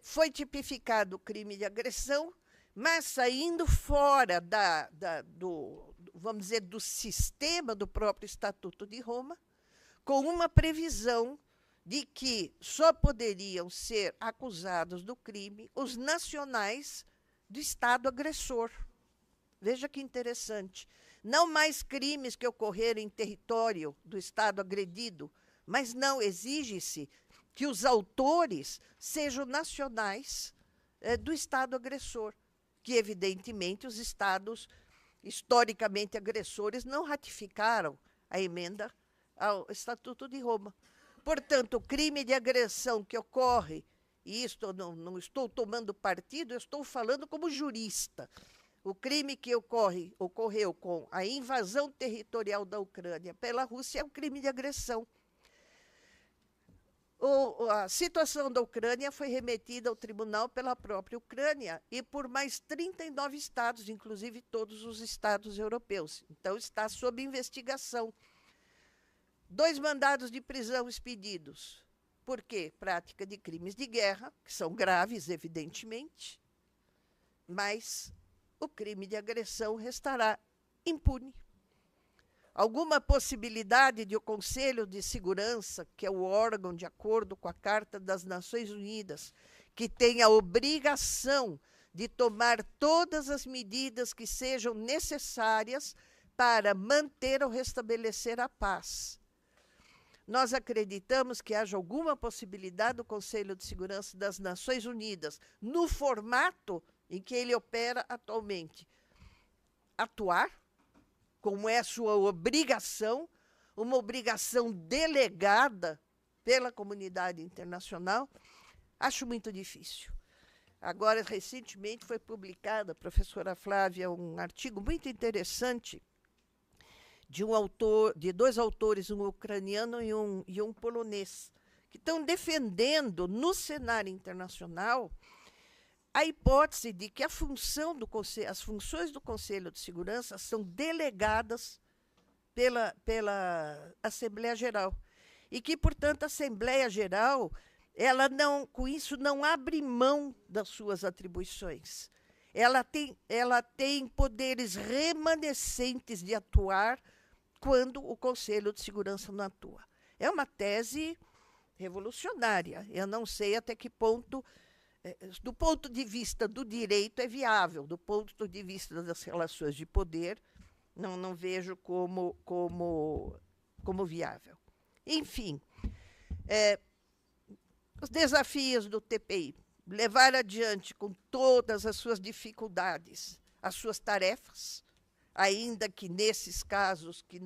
Foi tipificado o crime de agressão, mas saindo fora vamos dizer, do sistema do próprio Estatuto de Roma, com uma previsão de que só poderiam ser acusados do crime os nacionais do Estado agressor. Veja que interessante. Não mais crimes que ocorreram em território do Estado agredido, mas não, exige-se que os autores sejam nacionais do Estado agressor, que, evidentemente, os Estados historicamente agressores não ratificaram a emenda ao Estatuto de Roma. Portanto, o crime de agressão que ocorre e isto não estou tomando partido, eu estou falando como jurista. O crime que ocorreu com a invasão territorial da Ucrânia pela Rússia é um crime de agressão. A situação da Ucrânia foi remetida ao tribunal pela própria Ucrânia e por mais 39 estados, inclusive todos os estados europeus. Então, está sob investigação. 2 mandados de prisão expedidos. Por quê? Prática de crimes de guerra, que são graves, evidentemente, mas o crime de agressão restará impune. Alguma possibilidade de o Conselho de Segurança, que é o órgão de acordo com a Carta das Nações Unidas, que tem a obrigação de tomar todas as medidas que sejam necessárias para manter ou restabelecer a paz. Nós acreditamos que haja alguma possibilidade do Conselho de Segurança das Nações Unidas, no formato em que ele opera atualmente, atuar, como é sua obrigação, uma obrigação delegada pela comunidade internacional, acho muito difícil. Agora, recentemente, foi publicada, professora Flávia, um artigo muito interessante de 2 autores, um ucraniano e um polonês, que estão defendendo no cenário internacional a hipótese de que as funções do Conselho de Segurança são delegadas pela Assembleia Geral. E que, portanto, a Assembleia Geral, com isso, não abre mão das suas atribuições. Ela tem poderes remanescentes de atuar quando o Conselho de Segurança não atua. É uma tese revolucionária. Eu não sei até que ponto, do ponto de vista do direito, é viável. Do ponto de vista das relações de poder, não vejo como viável. Enfim, os desafios do TPI. Levar adiante com todas as suas dificuldades as suas tarefas, ainda que nesses casos que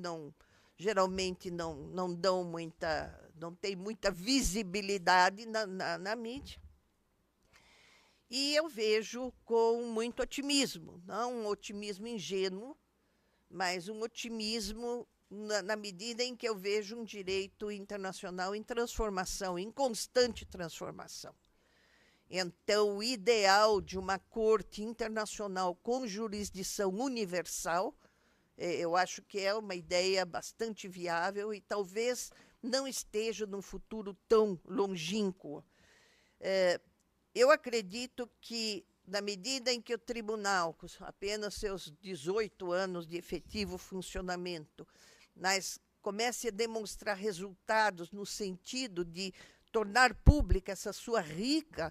geralmente não tem muita visibilidade na mídia. E eu vejo com muito otimismo, não um otimismo ingênuo, mas um otimismo na medida em que eu vejo um direito internacional em transformação, em constante transformação. Então, o ideal de uma corte internacional com jurisdição universal, eu acho que é uma ideia bastante viável e talvez não esteja num futuro tão longínquo. Eu acredito que, na medida em que o tribunal, com apenas seus 18 anos de efetivo funcionamento, comece a demonstrar resultados no sentido de tornar pública essa sua rica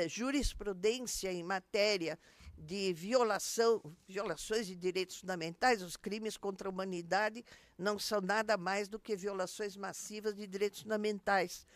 jurisprudência em matéria de violações de direitos fundamentais, os crimes contra a humanidade não são nada mais do que violações massivas de direitos fundamentais.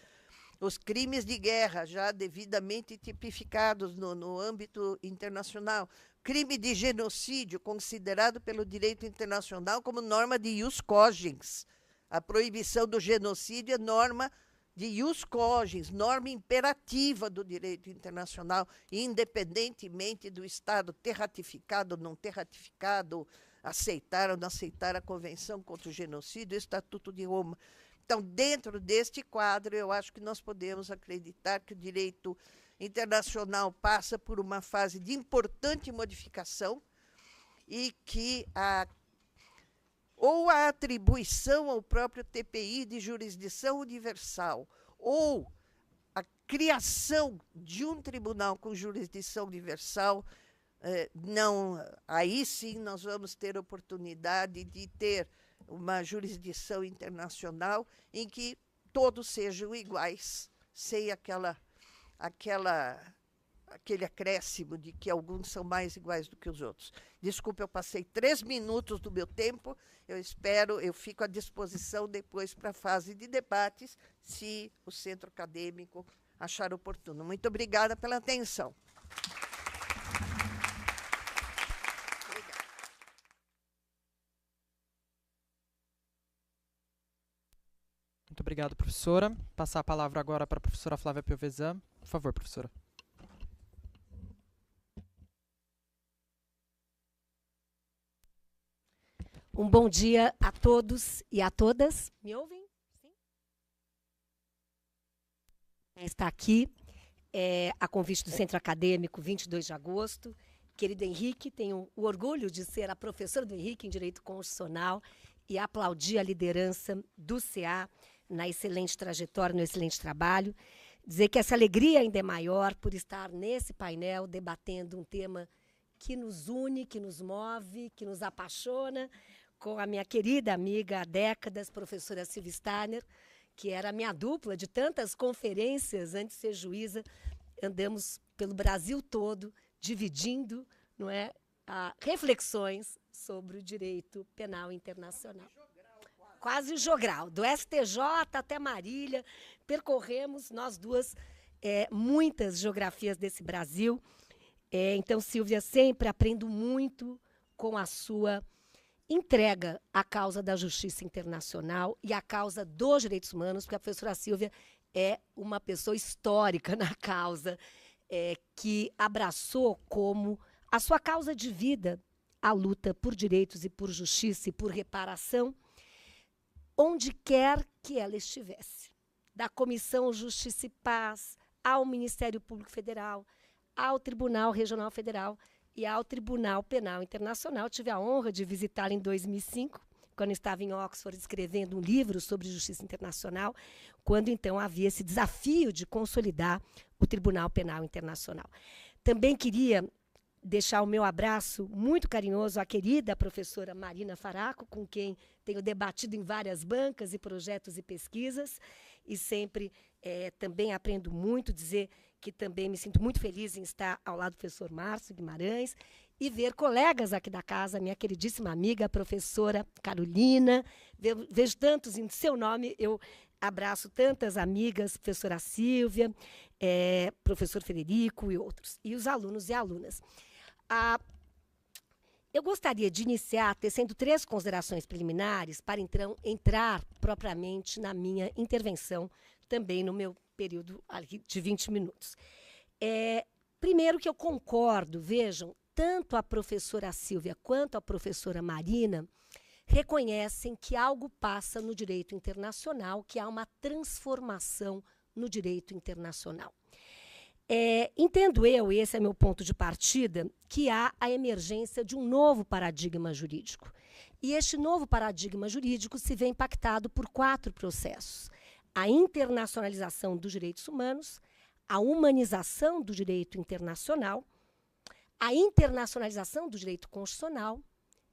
Os crimes de guerra, já devidamente tipificados no âmbito internacional. Crime de genocídio, considerado pelo direito internacional como norma de ius cogens. A proibição do genocídio é norma de ius cogens, norma imperativa do direito internacional, independentemente do Estado ter ratificado ou não ter ratificado, aceitar ou não aceitar a Convenção contra o Genocídio, o Estatuto de Roma. Então, dentro deste quadro, eu acho que nós podemos acreditar que o direito internacional passa por uma fase de importante modificação e que ou a atribuição ao próprio TPI de jurisdição universal ou a criação de um tribunal com jurisdição universal, aí sim nós vamos ter oportunidade de ter uma jurisdição internacional em que todos sejam iguais, sem aquele acréscimo de que alguns são mais iguais do que os outros. Desculpe, eu passei 3 minutos do meu tempo, eu fico à disposição depois para a fase de debates, se o centro acadêmico achar oportuno. Muito obrigada pela atenção. Muito obrigado, professora. Passar a palavra agora para a professora Flávia Piovesan. Por favor, professora. Um bom dia a todos e a todas. Me ouvem? Sim? Está aqui a convite do Centro Acadêmico 22 de agosto. Querido Henrique, tenho o orgulho de ser a professora do Henrique em Direito Constitucional e aplaudir a liderança do CA na excelente trajetória, no excelente trabalho. Dizer que essa alegria ainda é maior por estar nesse painel debatendo um tema que nos une, que nos move, que nos apaixona, com a minha querida amiga há décadas, professora Silvia Steiner, que era a minha dupla de tantas conferências antes de ser juíza. Andamos pelo Brasil todo, dividindo, não é, reflexões sobre o direito penal internacional. Quase o jogral, do STJ até Marília, percorremos, nós duas, muitas geografias desse Brasil. Então, Silvia, sempre aprendo muito com a sua entrega à causa da justiça internacional e à causa dos direitos humanos, porque a professora Silvia é uma pessoa histórica na causa, que abraçou como a sua causa de vida a luta por direitos e por justiça e por reparação, onde quer que ela estivesse. Da Comissão Justiça e Paz ao Ministério Público Federal, ao Tribunal Regional Federal e ao Tribunal Penal Internacional. Tive a honra de visitá-la em 2005, quando estava em Oxford escrevendo um livro sobre justiça internacional, quando então havia esse desafio de consolidar o Tribunal Penal Internacional. Também queria deixar o meu abraço muito carinhoso à querida professora Marina Faraco, com quem tenho debatido em várias bancas e projetos e pesquisas, e sempre também aprendo muito, dizer que também me sinto muito feliz em estar ao lado do professor Márcio Guimarães e ver colegas aqui da casa, minha queridíssima amiga, a professora Carolina. Vejo tantos em seu nome, eu abraço tantas amigas, professora Silvia, professor Frederico e outros, e os alunos e alunas. Eu gostaria de iniciar tecendo 3 considerações preliminares para então entrar propriamente na minha intervenção, também no meu período de 20 minutos. Primeiro que eu concordo, vejam, tanto a professora Silvia quanto a professora Marina reconhecem que algo passa no direito internacional, que há uma transformação no direito internacional. Entendo eu, e esse é meu ponto de partida, que há a emergência de um novo paradigma jurídico. E este novo paradigma jurídico se vê impactado por 4 processos. A internacionalização dos direitos humanos, a humanização do direito internacional, a internacionalização do direito constitucional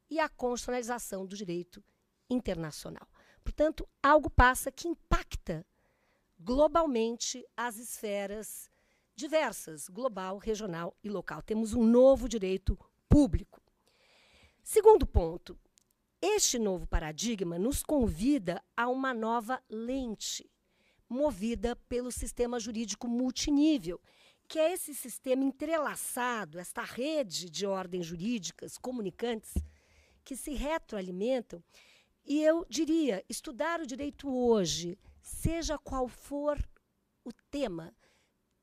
e a constitucionalização do direito internacional. Portanto, algo passa que impacta globalmente as esferas diversas, global, regional e local. Temos um novo direito público. Segundo ponto, este novo paradigma nos convida a uma nova lente, movida pelo sistema jurídico multinível, que é esse sistema entrelaçado, esta rede de ordens jurídicas comunicantes que se retroalimentam. E eu diria, estudar o direito hoje, seja qual for o tema,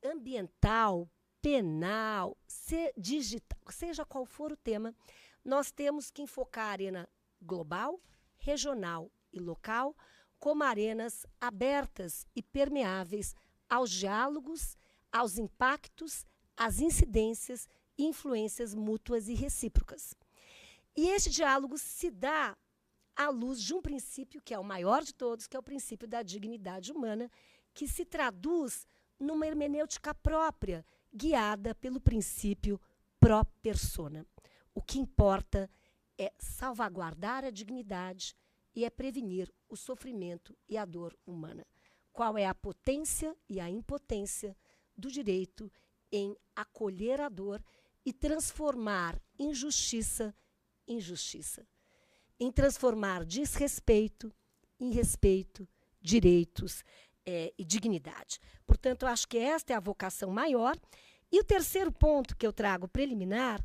ambiental, penal, digital, seja qual for o tema, nós temos que enfocar a arena global, regional e local como arenas abertas e permeáveis aos diálogos, aos impactos, às incidências e influências mútuas e recíprocas. E este diálogo se dá à luz de um princípio que é o maior de todos, que é o princípio da dignidade humana, que se traduz numa hermenêutica própria, guiada pelo princípio pró persona. O que importa é salvaguardar a dignidade e é prevenir o sofrimento e a dor humana. Qual é a potência e a impotência do direito em acolher a dor e transformar injustiça em justiça, em transformar desrespeito em respeito, direitos e dignidade. Portanto, eu acho que esta é a vocação maior. E o terceiro ponto que eu trago preliminar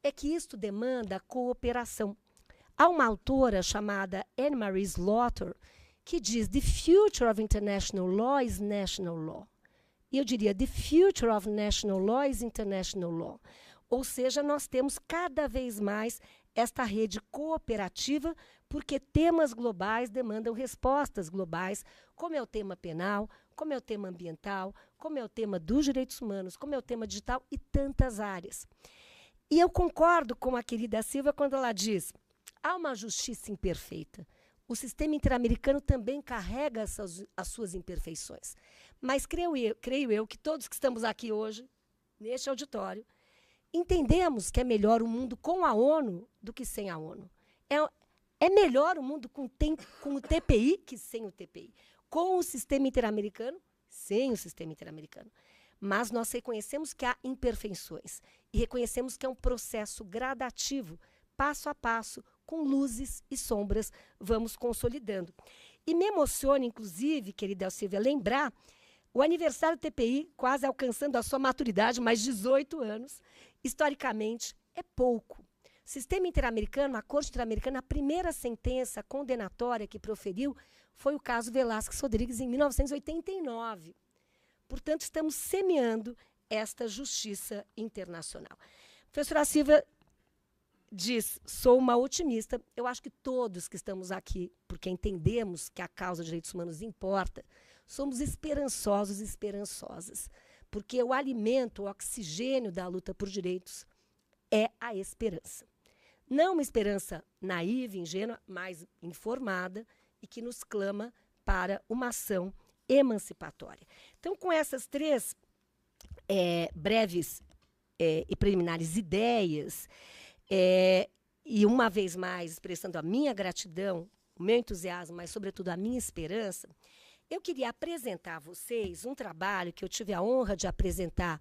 é que isto demanda cooperação. Há uma autora chamada Anne-Marie Slaughter que diz: "The future of international law is national law." E eu diria, the future of national law is international law. Ou seja, nós temos cada vez mais esta rede cooperativa, porque temas globais demandam respostas globais, como é o tema penal, como é o tema ambiental, como é o tema dos direitos humanos, como é o tema digital e tantas áreas. E eu concordo com a querida Silvia quando ela diz, há uma justiça imperfeita. O sistema interamericano também carrega as suas imperfeições. Mas creio eu que todos que estamos aqui hoje, neste auditório, entendemos que é melhor o mundo com a ONU do que sem a ONU. É melhor o mundo com o TPI que sem o TPI. Com o sistema interamericano, sem o sistema interamericano. Mas nós reconhecemos que há imperfeições e reconhecemos que é um processo gradativo, passo a passo, com luzes e sombras, vamos consolidando. E me emociona, inclusive, querida Silvia, lembrar o aniversário do TPI, quase alcançando a sua maturidade, mais 18 anos, historicamente, é pouco. Sistema interamericano, a Corte Interamericana, a primeira sentença condenatória que proferiu foi o caso Velázquez Rodrigues, em 1989. Portanto, estamos semeando esta justiça internacional. Professora Silvia diz, sou uma otimista. Eu acho que todos que estamos aqui, porque entendemos que a causa dos direitos humanos importa, somos esperançosos e esperançosas. Porque o alimento, o oxigênio da luta por direitos é a esperança. Não uma esperança naiva, ingênua, mas informada e que nos clama para uma ação emancipatória. Então, com essas três breves e preliminares ideias, e uma vez mais expressando a minha gratidão, o meu entusiasmo, mas sobretudo a minha esperança, eu queria apresentar a vocês um trabalho que eu tive a honra de apresentar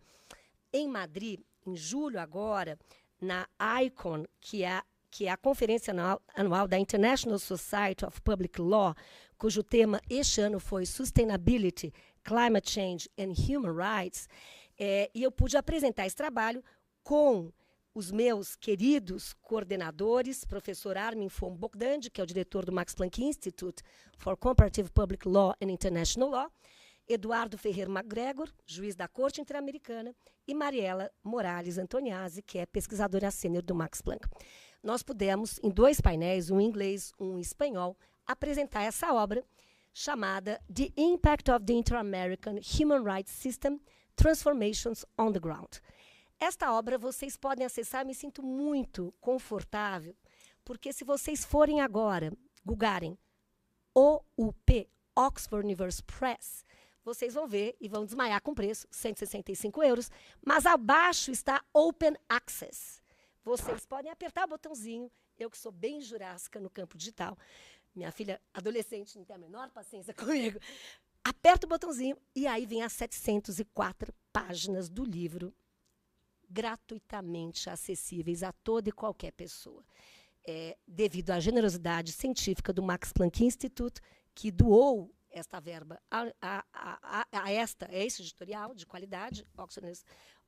em Madrid, em julho agora, na ICON, que é a conferência anual da International Society of Public Law, cujo tema este ano foi Sustainability, Climate Change and Human Rights, e eu pude apresentar esse trabalho com os meus queridos coordenadores, professor Armin von Bogdand, que é o diretor do Max Planck Institute for Comparative Public Law and International Law, Eduardo Ferreira MacGregor, juiz da Corte Interamericana, e Mariela Morales Antoniazzi, que é pesquisadora sênior do Max Planck. Nós pudemos, em 2 painéis, um em inglês, um em espanhol, apresentar essa obra chamada The Impact of the Inter-American Human Rights System, Transformations on the Ground. Esta obra vocês podem acessar, me sinto muito confortável, porque se vocês forem agora, googarem OUP, Oxford University Press, vocês vão ver e vão desmaiar com o preço, 165 €, mas abaixo está Open Access. Vocês podem apertar o botãozinho, eu que sou bem jurássica no campo digital, minha filha adolescente não tem a menor paciência comigo, aperta o botãozinho e aí vem as 704 páginas do livro, gratuitamente acessíveis a toda e qualquer pessoa. Devido à generosidade científica do Max Planck Institute, que doou esta verba a esse editorial de qualidade,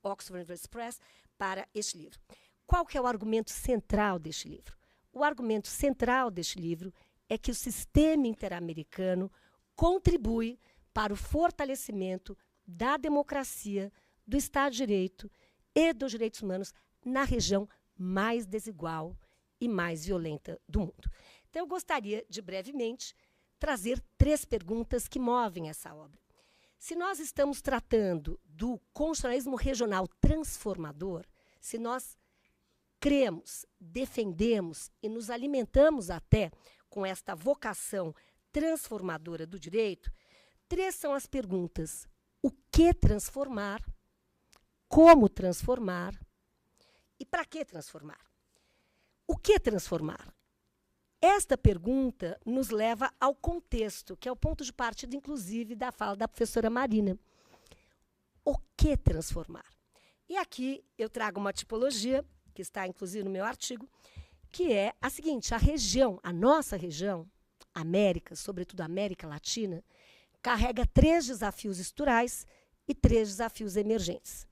Oxford University Press, para este livro. Qual que é o argumento central deste livro? O argumento central deste livro é que o sistema interamericano contribui para o fortalecimento da democracia, do Estado de Direito e dos direitos humanos na região mais desigual e mais violenta do mundo. Então, eu gostaria de, brevemente, trazer 3 perguntas que movem essa obra. Se nós estamos tratando do constitucionalismo regional transformador, se nós cremos, defendemos e nos alimentamos até com esta vocação transformadora do direito, 3 são as perguntas: o que transformar, como transformar e para que transformar? O que transformar? Esta pergunta nos leva ao contexto, que é o ponto de partida, inclusive, da fala da professora Marina. O que transformar? E aqui eu trago uma tipologia, que está, inclusive, no meu artigo, que é a seguinte: a nossa região, América, sobretudo a América Latina, carrega 3 desafios estruturais e 3 desafios emergentes.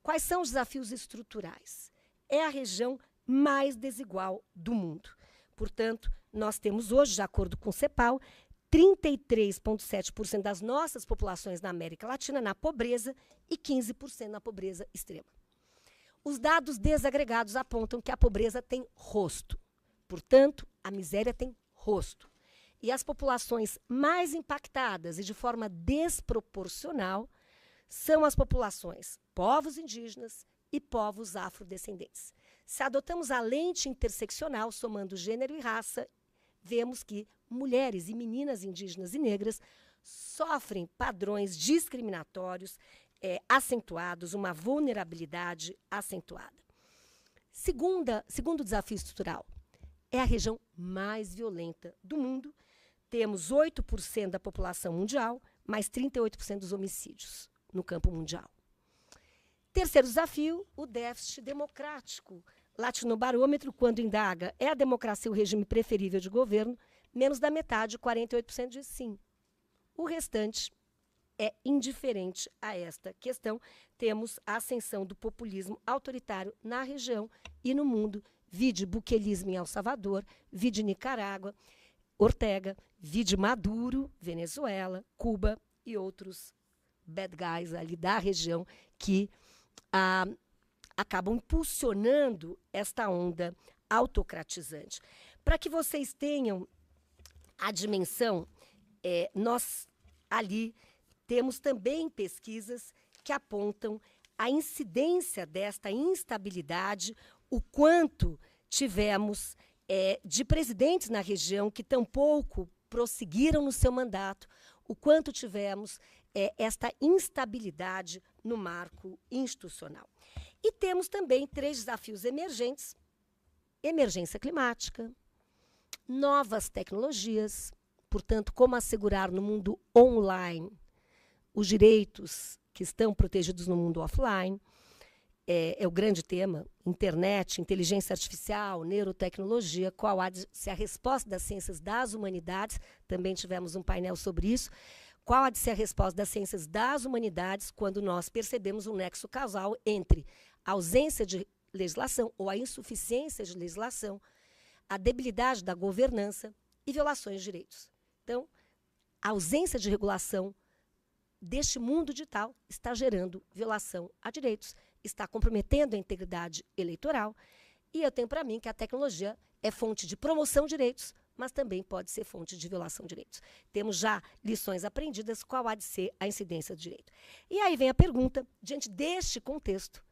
Quais são os desafios estruturais? É a região mais desigual do mundo. Portanto, nós temos hoje, de acordo com o CEPAL, 33,7% das nossas populações na América Latina na pobreza e 15% na pobreza extrema. Os dados desagregados apontam que a pobreza tem rosto. Portanto, a miséria tem rosto. E as populações mais impactadas e de forma desproporcional são as populações povos indígenas e povos afrodescendentes. Se adotamos a lente interseccional, somando gênero e raça, vemos que mulheres e meninas indígenas e negras sofrem padrões discriminatórios acentuados, uma vulnerabilidade acentuada. Segundo desafio estrutural, é a região mais violenta do mundo. Temos 8% da população mundial, mais 38% dos homicídios no campo mundial. Terceiro desafio, o déficit democrático. Latinobarômetro, quando indaga, é a democracia o regime preferível de governo? Menos da metade, 48% diz sim. O restante é indiferente a esta questão. Temos a ascensão do populismo autoritário na região e no mundo. Vide buquelismo em El Salvador, vide Nicarágua, Ortega, vide Maduro, Venezuela, Cuba e outros bad guys ali da região que acabam impulsionando esta onda autocratizante. Para que vocês tenham a dimensão, nós ali temos também pesquisas que apontam a incidência desta instabilidade, o quanto tivemos de presidentes na região que tampouco prosseguiram no seu mandato, o quanto tivemos esta instabilidade no marco institucional. E temos também 3 desafios emergentes: emergência climática, novas tecnologias, portanto, como assegurar no mundo online os direitos que estão protegidos no mundo offline. É o grande tema: internet, inteligência artificial, neurotecnologia, qual há de ser a resposta das ciências das humanidades, também tivemos um painel sobre isso, qual há de ser a resposta das ciências das humanidades quando nós percebemos um nexo causal entre a ausência de legislação ou a insuficiência de legislação, a debilidade da governança e violações de direitos. Então, a ausência de regulação deste mundo digital está gerando violação a direitos, está comprometendo a integridade eleitoral, e eu tenho para mim que a tecnologia é fonte de promoção de direitos, mas também pode ser fonte de violação de direitos. Temos já lições aprendidas, qual há de ser a incidência do direito. E aí vem a pergunta, diante deste contexto,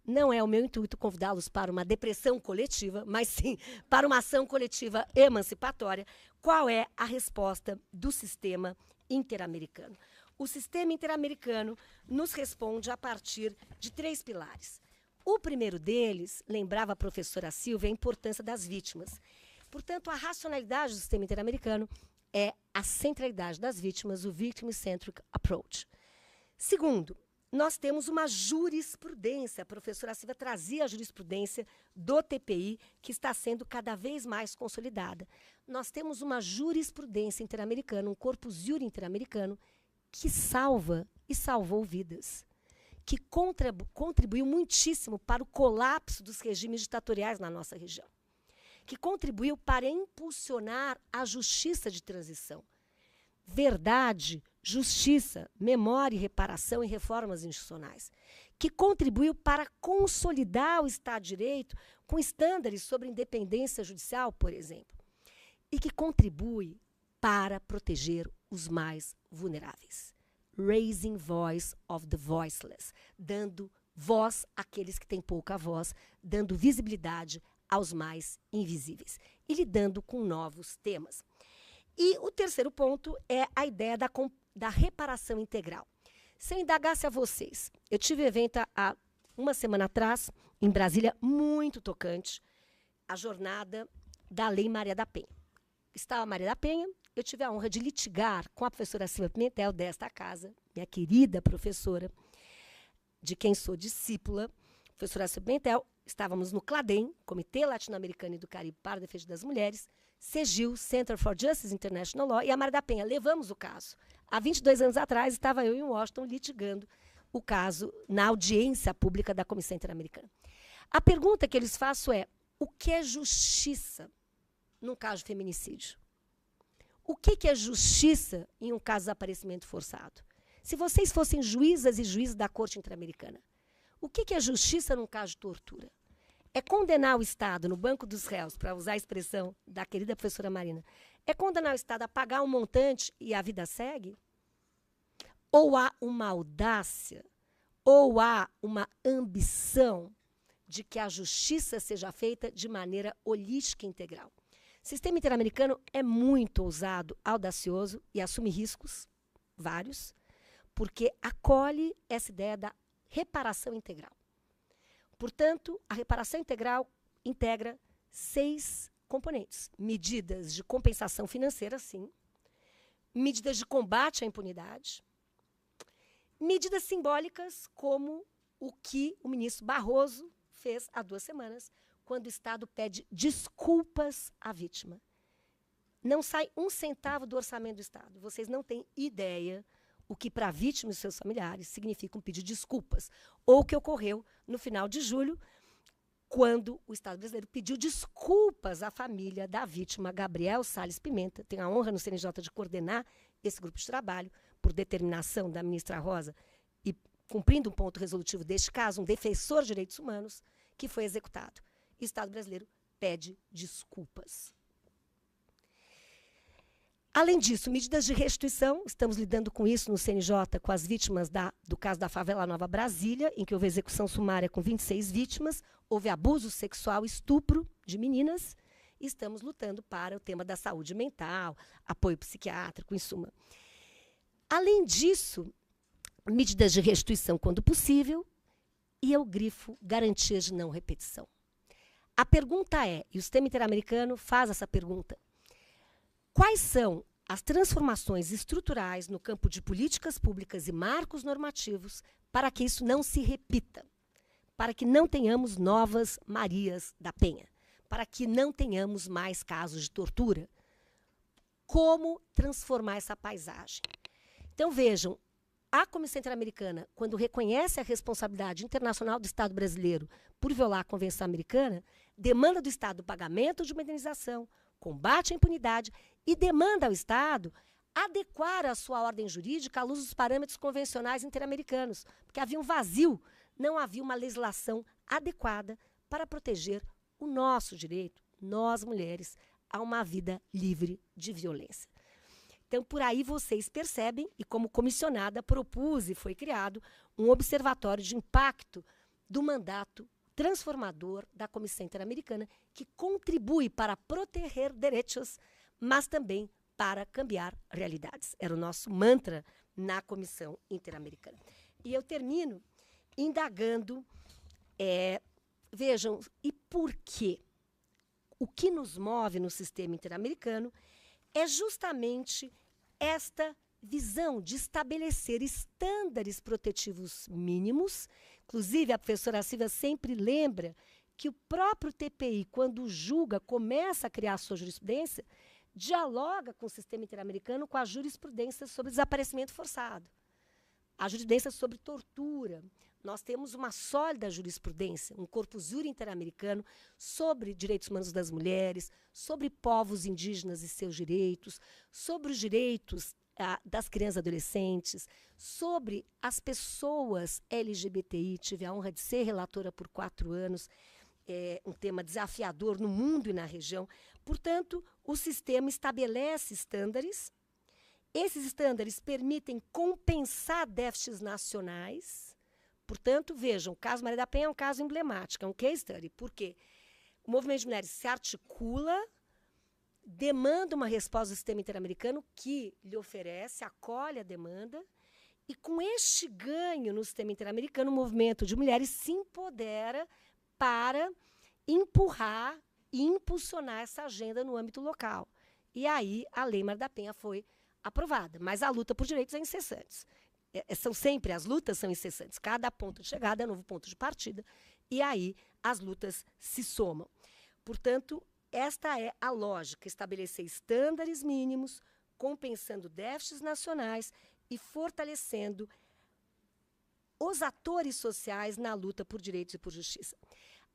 não é o meu intuito convidá-los para uma depressão coletiva, mas sim para uma ação coletiva emancipatória, qual é a resposta do sistema interamericano? O sistema interamericano nos responde a partir de 3 pilares. O primeiro deles, lembrava a professora Silvia, a importância das vítimas. Portanto, a racionalidade do sistema interamericano é a centralidade das vítimas, o victim-centric approach. Segundo, nós temos uma jurisprudência, a professora Silvia trazia a jurisprudência do TPI, que está sendo cada vez mais consolidada. Nós temos uma jurisprudência interamericana, um corpus juri interamericano, que salva e salvou vidas, que contribuiu muitíssimo para o colapso dos regimes ditatoriais na nossa região, que contribuiu para impulsionar a justiça de transição. Verdade, justiça, memória e reparação e reformas institucionais, que contribuiu para consolidar o Estado de Direito com estándares sobre independência judicial, por exemplo, e que contribui para proteger os mais vulneráveis. Raising voice of the voiceless, dando voz àqueles que têm pouca voz, dando visibilidade aos mais invisíveis e lidando com novos temas. E o terceiro ponto é a ideia da reparação integral. Se eu indagasse a vocês, eu tive um evento há uma semana atrás, em Brasília, muito tocante, a jornada da Lei Maria da Penha. Estava a Maria da Penha, eu tive a honra de litigar com a professora Silvia Pimentel, desta casa, minha querida professora, de quem sou discípula, professora Silvia Pimentel. Estávamos no CLADEM, Comitê Latino-Americano e do Caribe para a Defesa das Mulheres, CEGIL, Center for Justice International Law, e a Maria da Penha. Levamos o caso. Há 22 anos atrás, estava eu em Washington litigando o caso na audiência pública da Comissão Interamericana. A pergunta que eu lhes faço é: o que é justiça num caso de feminicídio? O que é justiça em um caso de desaparecimento forçado? Se vocês fossem juízas e juízes da Corte Interamericana, o que é justiça num caso de tortura? É condenar o Estado no banco dos réus, para usar a expressão da querida professora Marina, é condenar o Estado a pagar um montante e a vida segue? Ou há uma audácia, ou há uma ambição de que a justiça seja feita de maneira holística e integral? O sistema interamericano é muito ousado, audacioso e assume riscos, vários, porque acolhe essa ideia da reparação integral. Portanto, a reparação integral integra 6 componentes. Medidas de compensação financeira, sim. Medidas de combate à impunidade. Medidas simbólicas, como o que o ministro Barroso fez há 2 semanas, quando o Estado pede desculpas à vítima. Não sai 1 centavo do orçamento do Estado. Vocês não têm ideia o que para a vítima e seus familiares significa um pedido de desculpas. Ou o que ocorreu no final de julho, quando o Estado brasileiro pediu desculpas à família da vítima, Gabriel Salles Pimenta. Tenho a honra no CNJ de coordenar esse grupo de trabalho, por determinação da ministra Rosa, e cumprindo um ponto resolutivo deste caso, um defensor de direitos humanos, que foi executado. O Estado brasileiro pede desculpas. Além disso, medidas de restituição, estamos lidando com isso no CNJ, com as vítimas do caso da favela Nova Brasília, em que houve execução sumária com 26 vítimas, houve abuso sexual, estupro de meninas, e estamos lutando para o tema da saúde mental, apoio psiquiátrico, em suma. Além disso, medidas de restituição quando possível, e eu grifo garantias de não repetição. A pergunta é, e o sistema interamericano faz essa pergunta, quais são as transformações estruturais no campo de políticas públicas e marcos normativos para que isso não se repita, para que não tenhamos novas Marias da Penha, para que não tenhamos mais casos de tortura? Como transformar essa paisagem? Então, vejam, a Comissão Interamericana, quando reconhece a responsabilidade internacional do Estado brasileiro por violar a Convenção Americana, demanda do Estado o pagamento de uma indenização, combate à impunidade e demanda ao Estado adequar a sua ordem jurídica à luz dos parâmetros convencionais interamericanos, porque havia um vazio, não havia uma legislação adequada para proteger o nosso direito, nós mulheres, a uma vida livre de violência. Então, por aí vocês percebem, e como comissionada propus e foi criado um observatório de impacto do mandato transformador da Comissão Interamericana, que contribui para proteger direitos, mas também para cambiar realidades. Era o nosso mantra na Comissão Interamericana. E eu termino indagando, vejam, e por quê? O que nos move no sistema interamericano é justamente esta visão de estabelecer estándares protetivos mínimos. Inclusive, a professora Silvia sempre lembra que o próprio TPI, quando julga, começa a criar a sua jurisprudência, dialoga com o sistema interamericano com a jurisprudência sobre desaparecimento forçado, a jurisprudência sobre tortura. Nós temos uma sólida jurisprudência, um corpus júri interamericano sobre direitos humanos das mulheres, sobre povos indígenas e seus direitos, sobre os direitos das crianças e adolescentes, sobre as pessoas LGBTI. Tive a honra de ser relatora por 4 anos, um tema desafiador no mundo e na região. Portanto, o sistema estabelece estándares. Esses estándares permitem compensar déficits nacionais. Portanto, vejam, o caso Maria da Penha é um caso emblemático, é um case study, porque o movimento de mulheres se articula, demanda uma resposta do sistema interamericano que lhe oferece, acolhe a demanda, e com este ganho no sistema interamericano, o movimento de mulheres se empodera para empurrar e impulsionar essa agenda no âmbito local. E aí a Lei Maria da Penha foi aprovada, mas a luta por direitos é incessante. As lutas são incessantes. Cada ponto de chegada é um novo ponto de partida. E aí as lutas se somam. Portanto, esta é a lógica: estabelecer estándares mínimos, compensando déficits nacionais e fortalecendo os atores sociais na luta por direitos e por justiça.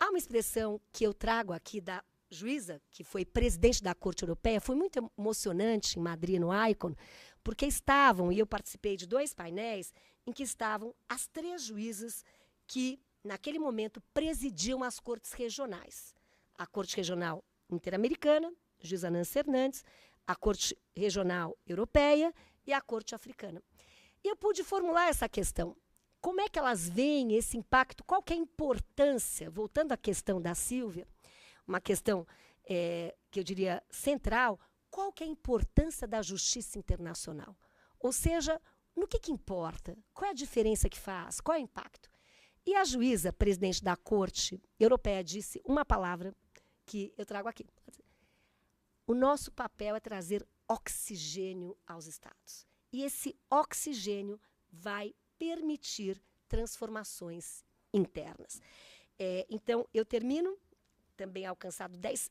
Há uma expressão que eu trago aqui da juíza, que foi presidente da Corte Europeia, foi muito emocionante em Madrid, no ICON, porque estavam, e eu participei de 2 painéis, em que estavam as 3 juízas que, naquele momento, presidiam as cortes regionais. A Corte Regional Interamericana, juíza Nancy Fernandes, a Corte Regional Europeia e a Corte Africana. E eu pude formular essa questão. Como é que elas veem esse impacto? Qual que é a importância? Voltando à questão da Sílvia, uma questão que eu diria central, qual que é a importância da justiça internacional? Ou seja, no que importa? Qual é a diferença que faz? Qual é o impacto? E a juíza, presidente da Corte Europeia, disse uma palavra que eu trago aqui. O nosso papel é trazer oxigênio aos Estados. E esse oxigênio vai permitir transformações internas. Então, eu termino, também alcançados 10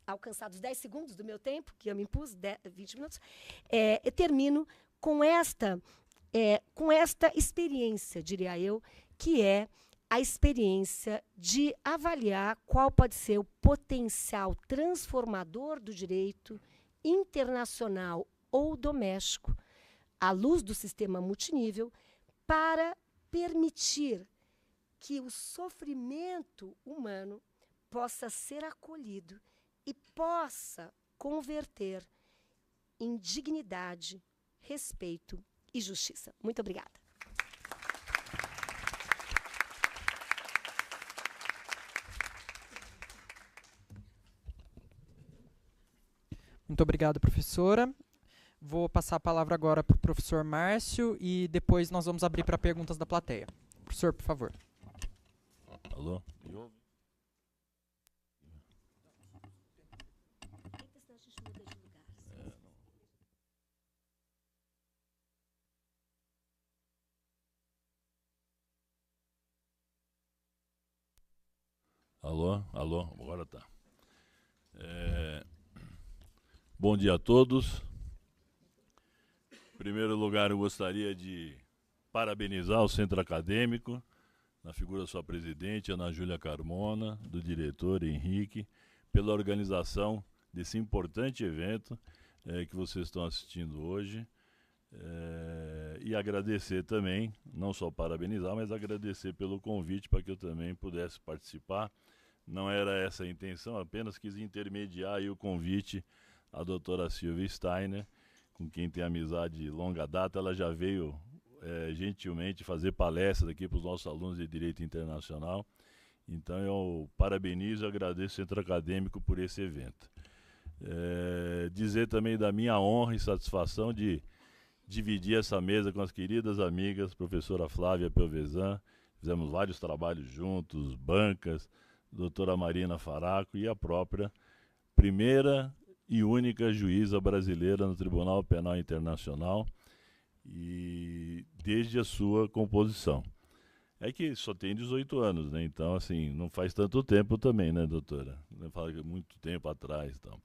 segundos do meu tempo, que eu me impus, 20 minutos, eu termino com esta experiência, diria eu, que é a experiência de avaliar qual pode ser o potencial transformador do direito internacional ou doméstico, à luz do sistema multinível, para permitir que o sofrimento humano possa ser acolhido e possa converter em dignidade, respeito e justiça. Muito obrigada. Muito obrigado, professora. Vou passar a palavra agora para o professor Márcio e depois nós vamos abrir para perguntas da plateia. Professor, por favor. Alô? Alô? Alô? Agora tá. Bom dia a todos. Em primeiro lugar, eu gostaria de parabenizar o Centro Acadêmico, na figura da sua presidente, Ana Júlia Carmona, do diretor Henrique, pela organização desse importante evento que vocês estão assistindo hoje. E agradecer também, não só parabenizar, mas agradecer pelo convite para que eu também pudesse participar. Não era essa a intenção, apenas quis intermediar aí o convite à doutora Silvia Steiner, com quem tem amizade de longa data. Ela já veio gentilmente fazer palestras aqui para os nossos alunos de Direito Internacional. Então eu parabenizo e agradeço o Centro Acadêmico por esse evento. Dizer também da minha honra e satisfação de dividir essa mesa com as queridas amigas, professora Flávia Pelvezan, fizemos vários trabalhos juntos, bancas, doutora Marina Faraco e a própria primeira e única juíza brasileira no Tribunal Penal Internacional, e desde a sua composição. É que só tem 18 anos, né? Então, assim, não faz tanto tempo também, né, doutora? Não fala que muito tempo atrás. Então.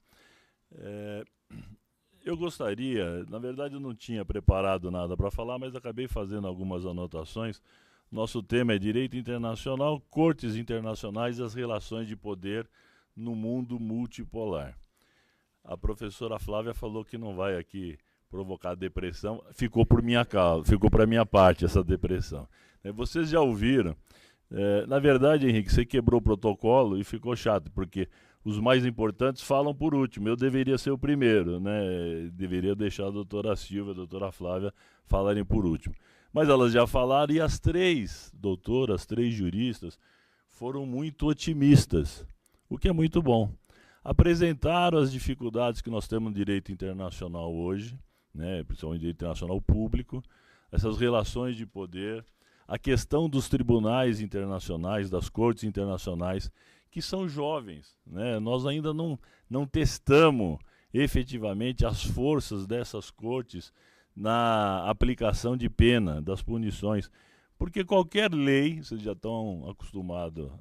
Eu gostaria, na verdade eu não tinha preparado nada para falar, mas acabei fazendo algumas anotações. Nosso tema é Direito Internacional, Cortes Internacionais e as Relações de Poder no Mundo Multipolar. A professora Flávia falou que não vai aqui provocar depressão, ficou por minha causa, ficou para minha parte essa depressão. Vocês já ouviram, na verdade, Henrique, você quebrou o protocolo e ficou chato, porque os mais importantes falam por último, eu deveria ser o primeiro, né? Deveria deixar a doutora Silvia, a doutora Flávia falarem por último. Mas elas já falaram, e as 3 doutoras, 3 juristas, foram muito otimistas, o que é muito bom. Apresentaram as dificuldades que nós temos no direito internacional hoje, né, principalmente no direito internacional público, essas relações de poder, a questão dos tribunais internacionais, das cortes internacionais, que são jovens, né? Nós ainda não testamos efetivamente as forças dessas cortes na aplicação de pena, das punições. Porque qualquer lei, vocês já estão acostumados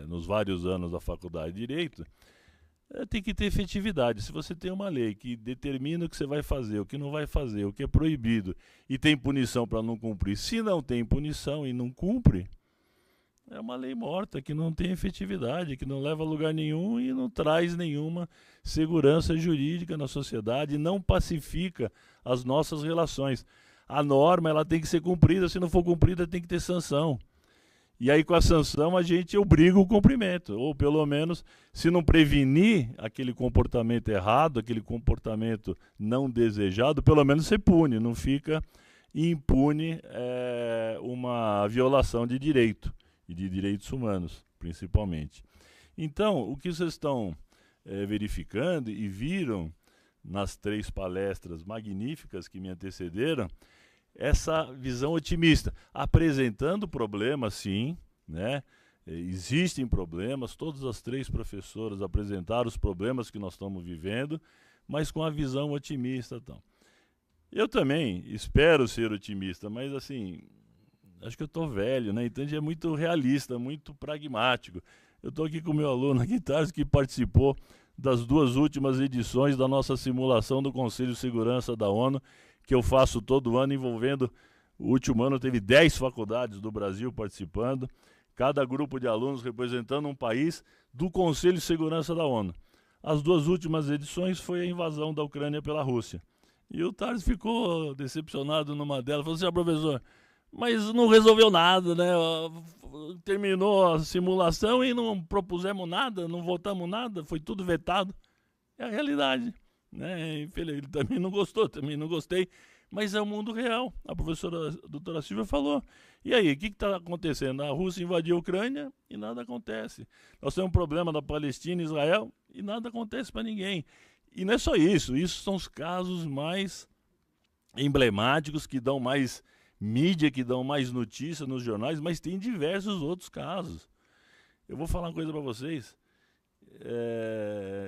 nos vários anos da faculdade de Direito, tem que ter efetividade. Se você tem uma lei que determina o que você vai fazer, o que não vai fazer, o que é proibido, e tem punição para não cumprir, se não tem punição e não cumpre, é uma lei morta, que não tem efetividade, que não leva a lugar nenhum e não traz nenhuma segurança jurídica na sociedade, não pacifica as nossas relações. A norma ela tem que ser cumprida, se não for cumprida tem que ter sanção. E aí com a sanção a gente obriga o cumprimento, ou pelo menos, se não prevenir aquele comportamento errado, aquele comportamento não desejado, pelo menos você pune, não fica impune uma violação de direito, e de direitos humanos, principalmente. Então, o que vocês estão verificando e viram nas 3 palestras magníficas que me antecederam, essa visão otimista, apresentando problemas, sim, né? Existem problemas, todas as 3 professoras apresentaram os problemas que nós estamos vivendo, mas com a visão otimista. Então. Eu também espero ser otimista, mas assim, acho que eu estou velho, né? Então é muito realista, muito pragmático. Eu estou aqui com o meu aluno aqui, Tarso, que participou das 2 últimas edições da nossa simulação do Conselho de Segurança da ONU, que eu faço todo ano, envolvendo, o último ano teve 10 faculdades do Brasil participando, cada grupo de alunos representando um país do Conselho de Segurança da ONU. As 2 últimas edições foi a invasão da Ucrânia pela Rússia. E o Tarso ficou decepcionado numa delas, falou assim, professor, mas não resolveu nada, né? Terminou a simulação e não propusemos nada, não votamos nada, foi tudo vetado. É a realidade. Né? Ele também não gostou, também não gostei, mas é o mundo real. A professora doutora Silvia falou. E aí, o que está acontecendo? A Rússia invadiu a Ucrânia e nada acontece. Nós temos um problema da Palestina e Israel e nada acontece para ninguém. E não é só isso, isso são os casos mais emblemáticos, que dão mais mídia, que dão mais notícia nos jornais, mas tem diversos outros casos. Eu vou falar uma coisa para vocês.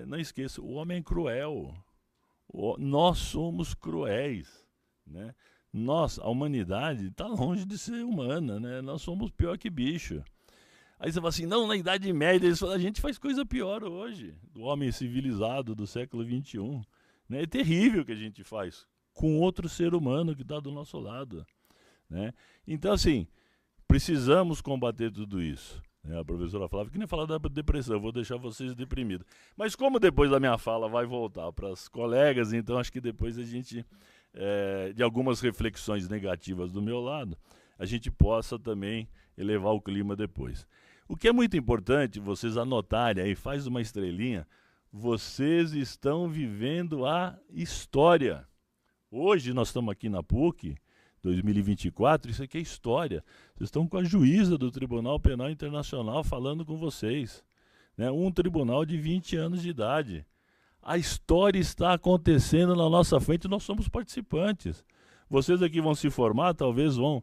Não esqueça, o homem é cruel. Nós somos cruéis, né? A humanidade está longe de ser humana, né? Nós somos pior que bicho. Aí você fala assim, não, na Idade Média a gente faz coisa pior hoje, do homem civilizado do século XXI. Né? É terrível o que a gente faz com outro ser humano que está do nosso lado. Né? Então, assim, precisamos combater tudo isso. A professora falava que nem falar da depressão, vou deixar vocês deprimidos. Mas como depois da minha fala vai voltar para as colegas, então acho que depois a gente, de algumas reflexões negativas do meu lado, a gente possa também elevar o clima depois. O que é muito importante, vocês anotarem aí, faz uma estrelinha, vocês estão vivendo a história. Hoje nós estamos aqui na PUC, 2024, isso aqui é história. Vocês estão com a juíza do Tribunal Penal Internacional falando com vocês. Né? Um tribunal de 20 anos de idade. A história está acontecendo na nossa frente e nós somos participantes. Vocês aqui vão se formar, talvez vão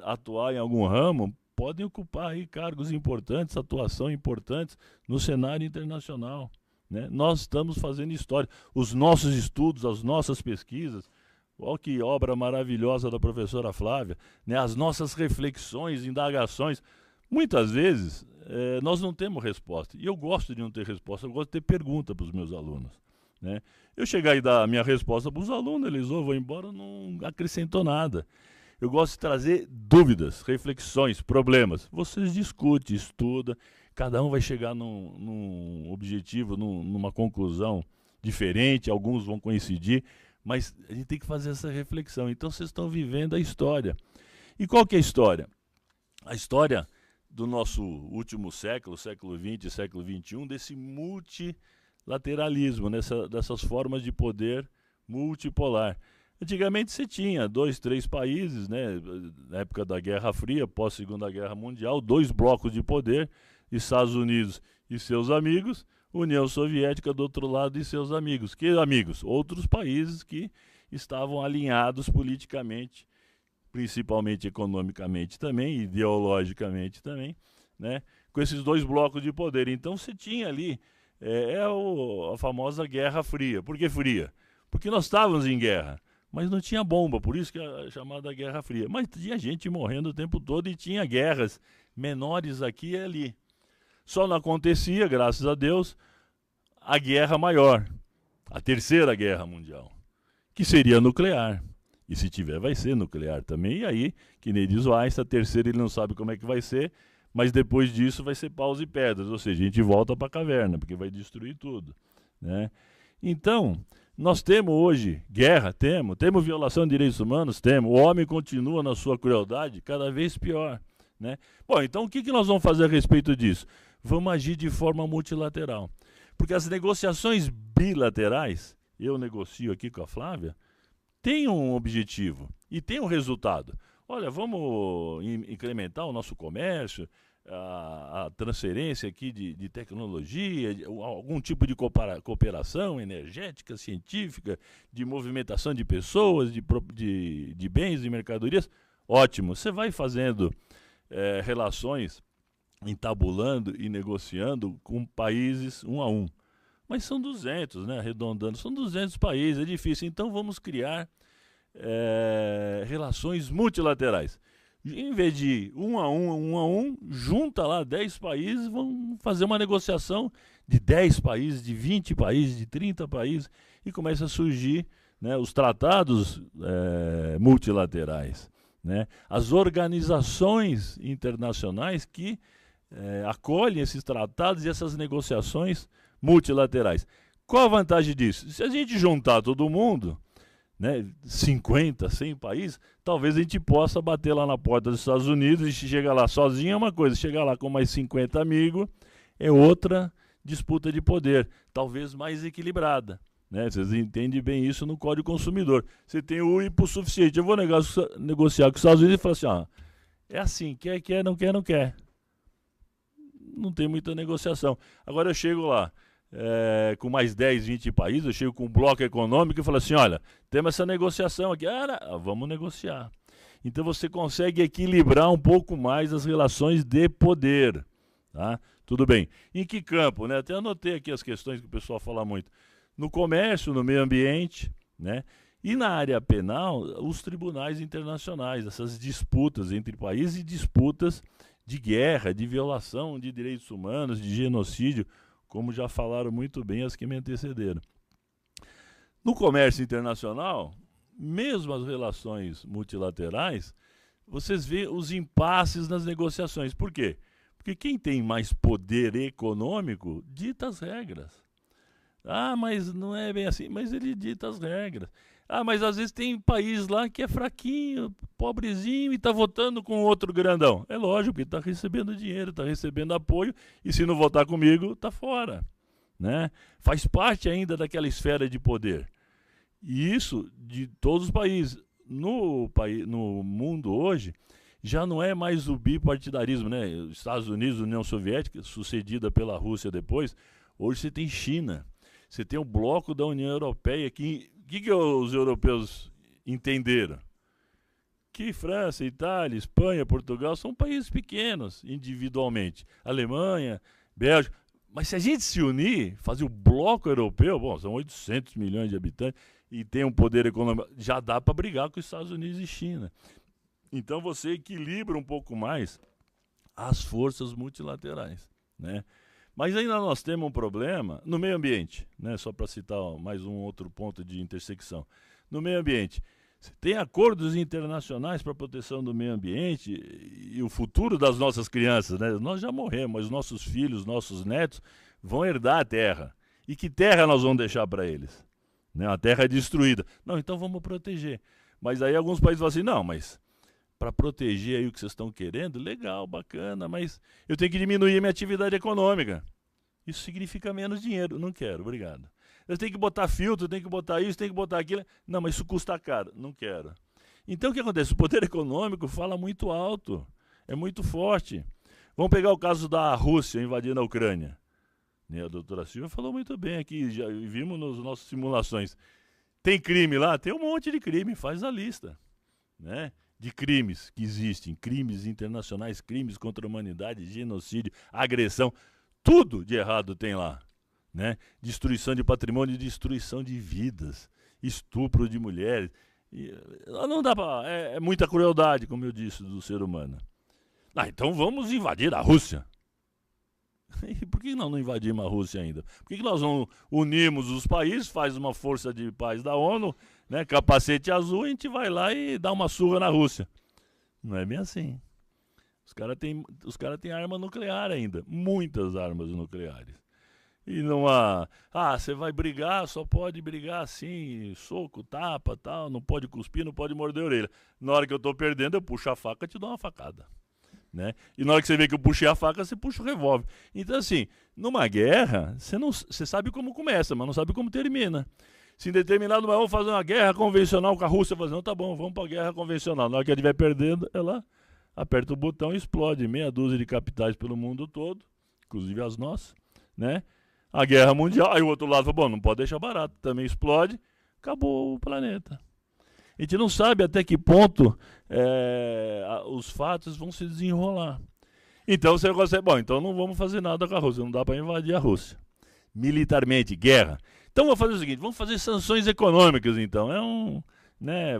atuar em algum ramo, podem ocupar aí cargos importantes, atuação importantes no cenário internacional. Né? Nós estamos fazendo história. Os nossos estudos, as nossas pesquisas, olha que obra maravilhosa da professora Flávia, né? As nossas reflexões, indagações. Muitas vezes nós não temos resposta. E eu gosto de não ter resposta, eu gosto de ter pergunta para os meus alunos. Né? Eu chegar e dar a minha resposta para os alunos, eles vão embora, não acrescentou nada. Eu gosto de trazer dúvidas, reflexões, problemas. Vocês discutem, estudam, cada um vai chegar num objetivo, numa conclusão diferente, alguns vão coincidir, mas a gente tem que fazer essa reflexão. Então vocês estão vivendo a história. E qual que é a história? A história do nosso último século, século XX, século XXI, desse multilateralismo, dessas formas de poder multipolar. Antigamente você tinha 2, 3 países, né? Na época da Guerra Fria, pós-Segunda Guerra Mundial, 2 blocos de poder, Estados Unidos e seus amigos, União Soviética do outro lado e seus amigos. Que amigos? Outros países que estavam alinhados politicamente, principalmente economicamente também, ideologicamente também, né? Com esses 2 blocos de poder. Então você tinha ali a famosa Guerra Fria. Por que fria? Porque nós estávamos em guerra. Mas não tinha bomba, por isso que é chamada Guerra Fria. Mas tinha gente morrendo o tempo todo e tinha guerras menores aqui e ali. Só não acontecia, graças a Deus, a guerra maior, a Terceira Guerra Mundial, que seria nuclear. E se tiver, vai ser nuclear também. E aí, que nem diz o Einstein, a terceira ele não sabe como é que vai ser, mas depois disso vai ser paus e pedras, ou seja, a gente volta para a caverna, porque vai destruir tudo, né? Então, nós temos hoje guerra, temos violação de direitos humanos, o homem continua na sua crueldade cada vez pior, né? Bom, então o que nós vamos fazer a respeito disso? Vamos agir de forma multilateral, porque as negociações bilaterais, eu negocio aqui com a Flávia, tem um objetivo e tem um resultado. Olha, vamos incrementar o nosso comércio, a transferência aqui de tecnologia, algum tipo de cooperação energética, científica, de movimentação de pessoas, de bens e mercadorias. Ótimo, você vai fazendo relações, entabulando e negociando com países um a um. Mas são 200, né, arredondando, são 200 países, é difícil. Então vamos criar relações multilaterais. Em vez de um a um, junta lá 10 países, vão fazer uma negociação de 10 países, de 20 países, de 30 países, e começa a surgir, né, os tratados multilaterais, né, as organizações internacionais que acolhem esses tratados e essas negociações multilaterais. Qual a vantagem disso? Se a gente juntar todo mundo, né, 50, 100 países, talvez a gente possa bater lá na porta dos Estados Unidos e chegar lá sozinho é uma coisa, chegar lá com mais 50 amigos é outra disputa de poder, talvez mais equilibrada, né? Vocês entendem bem isso no Código Consumidor. Você tem o hipossuficiente, eu vou negociar com os Estados Unidos e falar assim, é assim, quer, não quer, não quer. Não tem muita negociação. Agora eu chego lá, com mais 10, 20 países, eu chego com um bloco econômico e falo assim, olha, temos essa negociação aqui, vamos negociar. Então você consegue equilibrar um pouco mais as relações de poder, tá? Tudo bem. Em que campo, né? Até anotei aqui as questões que o pessoal fala muito. No comércio, no meio ambiente, né? E na área penal, os tribunais internacionais, essas disputas entre países e disputas de guerra, de violação de direitos humanos, de genocídio, como já falaram muito bem as que me antecederam. No comércio internacional, mesmo as relações multilaterais, vocês veem os impasses nas negociações. Por quê? Porque quem tem mais poder econômico dita as regras. Mas não é bem assim, mas ele dita as regras. Mas às vezes tem país lá que é fraquinho, pobrezinho, e está votando com outro grandão. É lógico, porque está recebendo dinheiro, está recebendo apoio, e se não votar comigo, está fora, né? Faz parte ainda daquela esfera de poder. E isso de todos os países. No mundo hoje, já não é mais o bipartidarismo, né? Estados Unidos, União Soviética, sucedida pela Rússia depois, hoje você tem China, você tem o bloco da União Europeia que... O que os europeus entenderam? Que França, Itália, Espanha, Portugal são países pequenos individualmente. Alemanha, Bélgica. Mas se a gente se unir, fazer o bloco europeu, bom, são 800 milhões de habitantes e tem um poder econômico, já dá para brigar com os Estados Unidos e China. Então você equilibra um pouco mais as forças multilaterais, né? Mas ainda nós temos um problema no meio ambiente, né? Só para citar mais um outro ponto de intersecção. No meio ambiente, você tem acordos internacionais para a proteção do meio ambiente e o futuro das nossas crianças, né? Nós já morremos, mas nossos filhos, nossos netos vão herdar a terra. E que terra nós vamos deixar para eles? Né? A terra é destruída. Não, então vamos proteger. Mas aí alguns países falam assim, não, mas... para proteger aí o que vocês estão querendo, legal, bacana, mas eu tenho que diminuir a minha atividade econômica. Isso significa menos dinheiro. Não quero, obrigado. Eu tenho que botar filtro, tenho que botar isso, tenho que botar aquilo. Não, mas isso custa caro. Não quero. Então o que acontece? O poder econômico fala muito alto, é muito forte. Vamos pegar o caso da Rússia invadindo a Ucrânia. A doutora Silvia falou muito bem aqui, já vimos nas nossas simulações. Tem crime lá? Tem um monte de crime, faz a lista, né? De crimes que existem, crimes internacionais, crimes contra a humanidade, genocídio, agressão, tudo de errado tem lá, né? Destruição de patrimônio, destruição de vidas, estupro de mulheres. Não dá para, é muita crueldade, como eu disse, do ser humano. Então vamos invadir a Rússia. E por que não invadimos a Rússia ainda? Por que nós não unimos os países, faz uma força de paz da ONU, né, capacete azul, a gente vai lá e dá uma surra na Rússia? Não é bem assim. Os cara têm arma nuclear ainda, muitas armas nucleares. E não há, você vai brigar, só pode brigar assim, soco, tapa, tal, não pode cuspir, não pode morder a orelha. Na hora que eu tô perdendo, eu puxo a faca e te dou uma facada. Né? E na hora que você vê que eu puxei a faca, você puxa o revólver. Então, assim, numa guerra, você sabe como começa, mas não sabe como termina. Se em determinado momento vamos fazer uma guerra convencional com a Rússia, fazendo, tá bom, vamos para a guerra convencional. Na hora que ela estiver perdendo, ela aperta o botão e explode meia dúzia de capitais pelo mundo todo, inclusive as nossas, né? A guerra mundial, aí o outro lado fala, bom, não pode deixar barato, também explode, acabou o planeta. A gente não sabe até que ponto os fatos vão se desenrolar. Então você consegue, bom, então não vamos fazer nada com a Rússia, não dá para invadir a Rússia. Militarmente, guerra. Então vamos fazer o seguinte, vamos fazer sanções econômicas, então.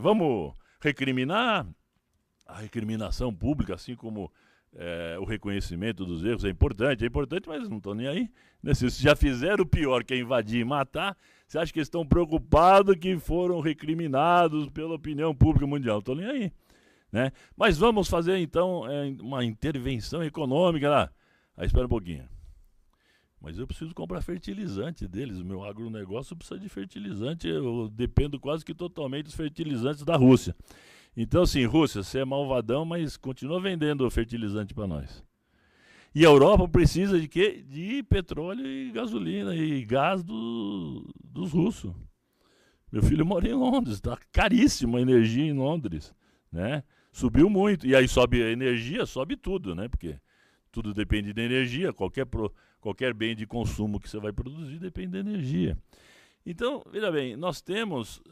Vamos recriminar a recriminação pública, assim como o reconhecimento dos erros é importante, mas não estão nem aí. Né? Se já fizeram o pior, que é invadir e matar, você acha que eles estão preocupados que foram recriminados pela opinião pública mundial? Não estão nem aí. Né? Mas vamos fazer, então, uma intervenção econômica lá. Aí espera um pouquinho. Mas eu preciso comprar fertilizante deles, o meu agronegócio precisa de fertilizante, eu dependo quase que totalmente dos fertilizantes da Rússia. Então, assim, Rússia, você é malvadão, mas continua vendendo fertilizante para nós. E a Europa precisa de quê? De petróleo e gasolina e gás dos russos. Meu filho mora em Londres, está caríssima a energia em Londres, né? Subiu muito, e aí sobe a energia, sobe tudo, né? Porque tudo depende da energia, qualquer bem de consumo que você vai produzir depende da energia. Então, veja bem, nós temos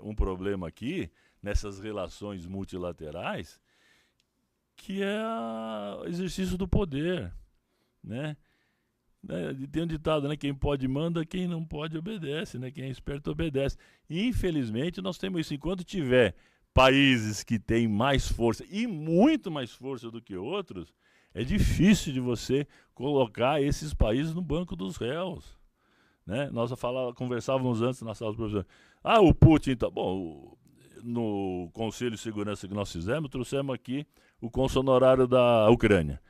um problema aqui, nessas relações multilaterais, que é o exercício do poder, né? Tem um ditado, né? Quem pode manda, quem não pode obedece, né? Quem é esperto obedece. E, infelizmente, nós temos isso. Enquanto tiver países que têm mais força, e muito mais força do que outros, é difícil de você colocar esses países no banco dos réus. Né? Nós conversávamos antes na sala dos professores. O Putin, tá bom, no Conselho de Segurança que nós fizemos, trouxemos aqui o cônsul honorário da Ucrânia.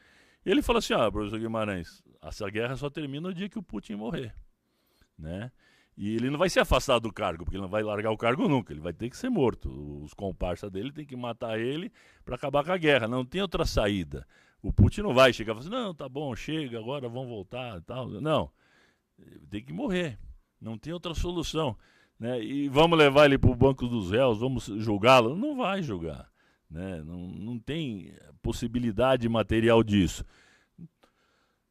Ele falou assim, professor Guimarães, essa guerra só termina no dia que o Putin morrer. Né? E ele não vai se afastar do cargo, porque ele não vai largar o cargo nunca, ele vai ter que ser morto. Os comparsas dele tem que matar ele para acabar com a guerra, não tem outra saída. O Putin não vai chegar e falar assim, não, tá bom, chega, agora vamos voltar e tal. Não, tem que morrer, não tem outra solução. Né? E vamos levar ele para o banco dos réus, vamos julgá-lo? Não vai julgar. Né? Não tem possibilidade material disso.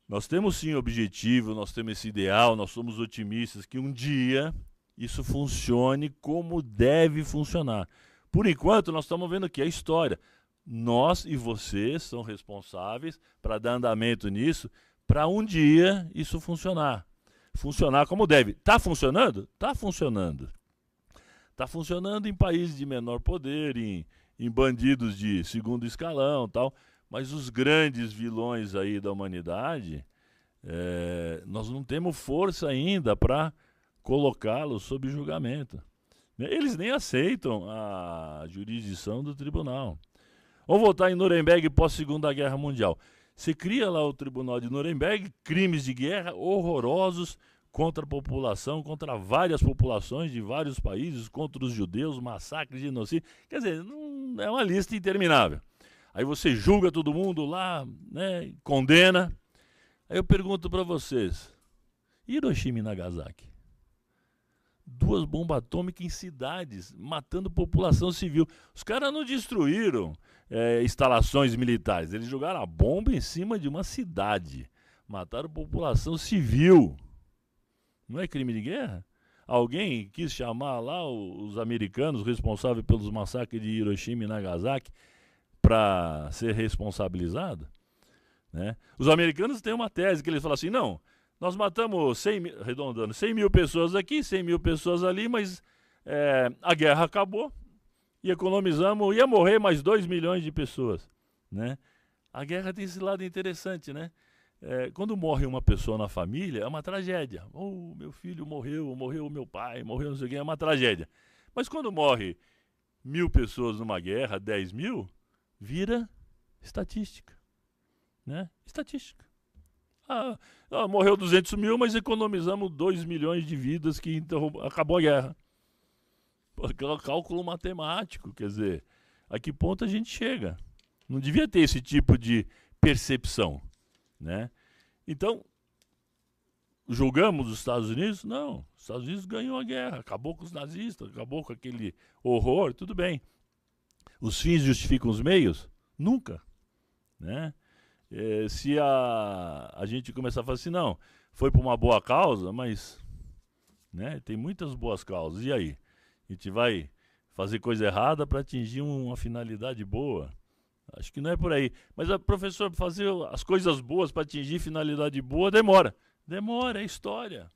Nós temos sim objetivo, nós temos esse ideal, nós somos otimistas que um dia isso funcione como deve funcionar. Por enquanto, nós estamos vendo aqui a história. Nós e vocês são responsáveis para dar andamento nisso, para um dia isso funcionar. Funcionar como deve. Está funcionando? Está funcionando. Está funcionando em países de menor poder, em bandidos de segundo escalão, tal. Mas os grandes vilões aí da humanidade, nós não temos força ainda para colocá-los sob julgamento. Eles nem aceitam a jurisdição do tribunal. Vamos voltar em Nuremberg pós-Segunda Guerra Mundial. Você cria lá o Tribunal de Nuremberg, crimes de guerra horrorosos contra a população, contra várias populações de vários países, contra os judeus, massacres, genocídio. Quer dizer, não é uma lista interminável. Aí você julga todo mundo lá, né, condena. Aí eu pergunto para vocês, Hiroshima e Nagasaki? 2 bombas atômicas em cidades, matando população civil. Os caras não destruíram instalações militares, eles jogaram a bomba em cima de uma cidade. Mataram população civil. Não é crime de guerra? Alguém quis chamar lá os americanos responsáveis pelos massacres de Hiroshima e Nagasaki para ser responsabilizado? Né? Os americanos têm uma tese que eles falam assim, não, nós matamos 100 mil pessoas aqui, 100 mil pessoas ali, mas a guerra acabou e economizamos, ia morrer mais 2 milhões de pessoas. Né? A guerra tem esse lado interessante, né? Quando morre uma pessoa na família, é uma tragédia. Meu filho morreu meu pai, morreu não sei quem, é uma tragédia. Mas quando morre 1.000 pessoas numa guerra, 10 mil, vira Estatística. Né? Estatística. Morreu 200 mil, mas economizamos 2 milhões de vidas que acabou a guerra. Cálculo matemático, quer dizer, a que ponto a gente chega? Não devia ter esse tipo de percepção, né? Então, julgamos os Estados Unidos? Não. Os Estados Unidos ganhou a guerra, acabou com os nazistas, acabou com aquele horror, tudo bem. Os fins justificam os meios? Nunca. Né? Se a gente começar a falar assim, não, foi por uma boa causa, mas né, tem muitas boas causas. E aí? A gente vai fazer coisa errada para atingir uma finalidade boa? Acho que não é por aí. Mas, professor, fazer as coisas boas para atingir finalidade boa demora. Demora, é história.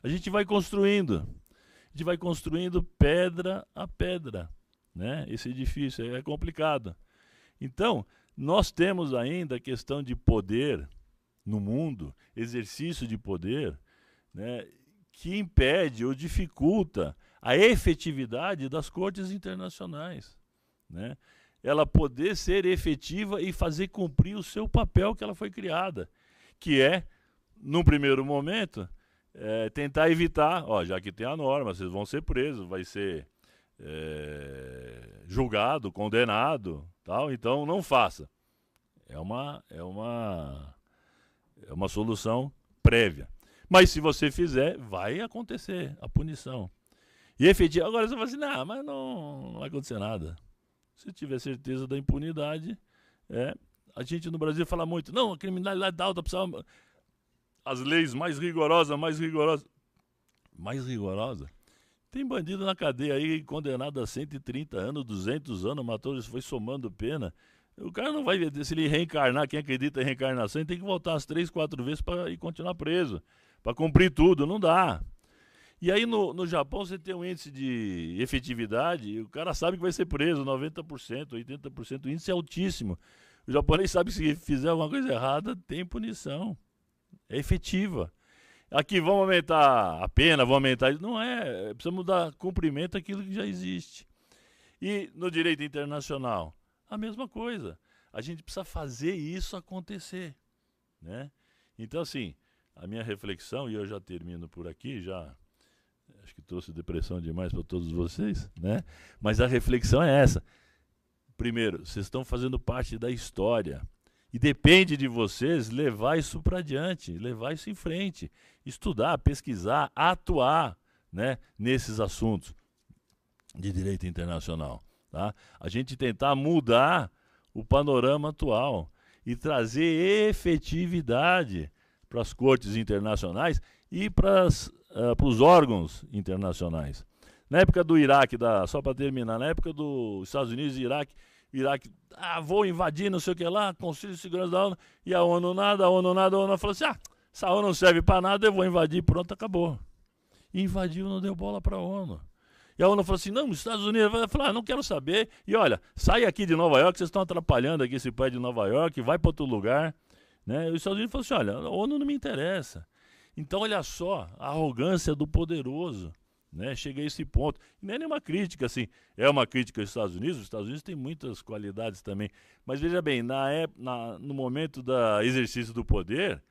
A gente vai construindo. A gente vai construindo pedra a pedra. Né? Esse edifício é complicado. Então, nós temos ainda a questão de poder no mundo, exercício de poder, né, que impede ou dificulta a efetividade das cortes internacionais. Né? Ela poder ser efetiva e fazer cumprir o seu papel que ela foi criada, que é, num primeiro momento, tentar evitar, já que tem a norma, vocês vão ser presos, vai ser julgado, condenado, tal, então não faça. É uma solução prévia. Mas se você fizer, vai acontecer a punição. E efetivo, agora você fala assim, não, mas não vai acontecer nada. Se tiver certeza da impunidade, a gente no Brasil fala muito, não, a criminalidade alta precisava... As leis mais rigorosas. Tem bandido na cadeia aí, condenado a 130 anos, 200 anos, matou, foi somando pena. O cara não vai ver, se ele reencarnar, quem acredita em reencarnação, ele tem que voltar umas 3, 4 vezes para ir continuar preso, para cumprir tudo, não dá. E aí no Japão você tem um índice de efetividade, e o cara sabe que vai ser preso, 90%, 80%, o índice é altíssimo. O japonês sabe que se fizer alguma coisa errada, tem punição. É efetiva. Aqui vamos aumentar a pena, vamos aumentar... Não é, precisamos dar cumprimento àquilo que já existe. E no direito internacional, a mesma coisa. A gente precisa fazer isso acontecer. Né? Então, assim, a minha reflexão, e eu já termino por aqui, já acho que trouxe depressão demais para todos vocês, né? Mas a reflexão é essa. Primeiro, vocês estão fazendo parte da história. E depende de vocês levar isso para adiante, levar isso em frente, estudar, pesquisar, atuar, né, nesses assuntos de direito internacional. Tá? A gente tentar mudar o panorama atual e trazer efetividade para as cortes internacionais e para os órgãos internacionais. Na época do Iraque, só para terminar, na época dos Estados Unidos e Iraque, vou invadir, não sei o que lá, Conselho de Segurança da ONU, e a ONU nada, a ONU falou assim, essa ONU não serve para nada, eu vou invadir, pronto, acabou. E invadiu, não deu bola para a ONU. E a ONU falou assim, não, os Estados Unidos vai falar, não quero saber, e olha, sai aqui de Nova York, vocês estão atrapalhando aqui esse prédio de Nova York, vai para outro lugar. Né? E os Estados Unidos falaram assim, olha, a ONU não me interessa. Então, olha só, a arrogância do poderoso. Né? Chega a esse ponto. E não é nenhuma crítica, assim. É uma crítica aos Estados Unidos. Os Estados Unidos têm muitas qualidades também. Mas veja bem, no momento do exercício do poder,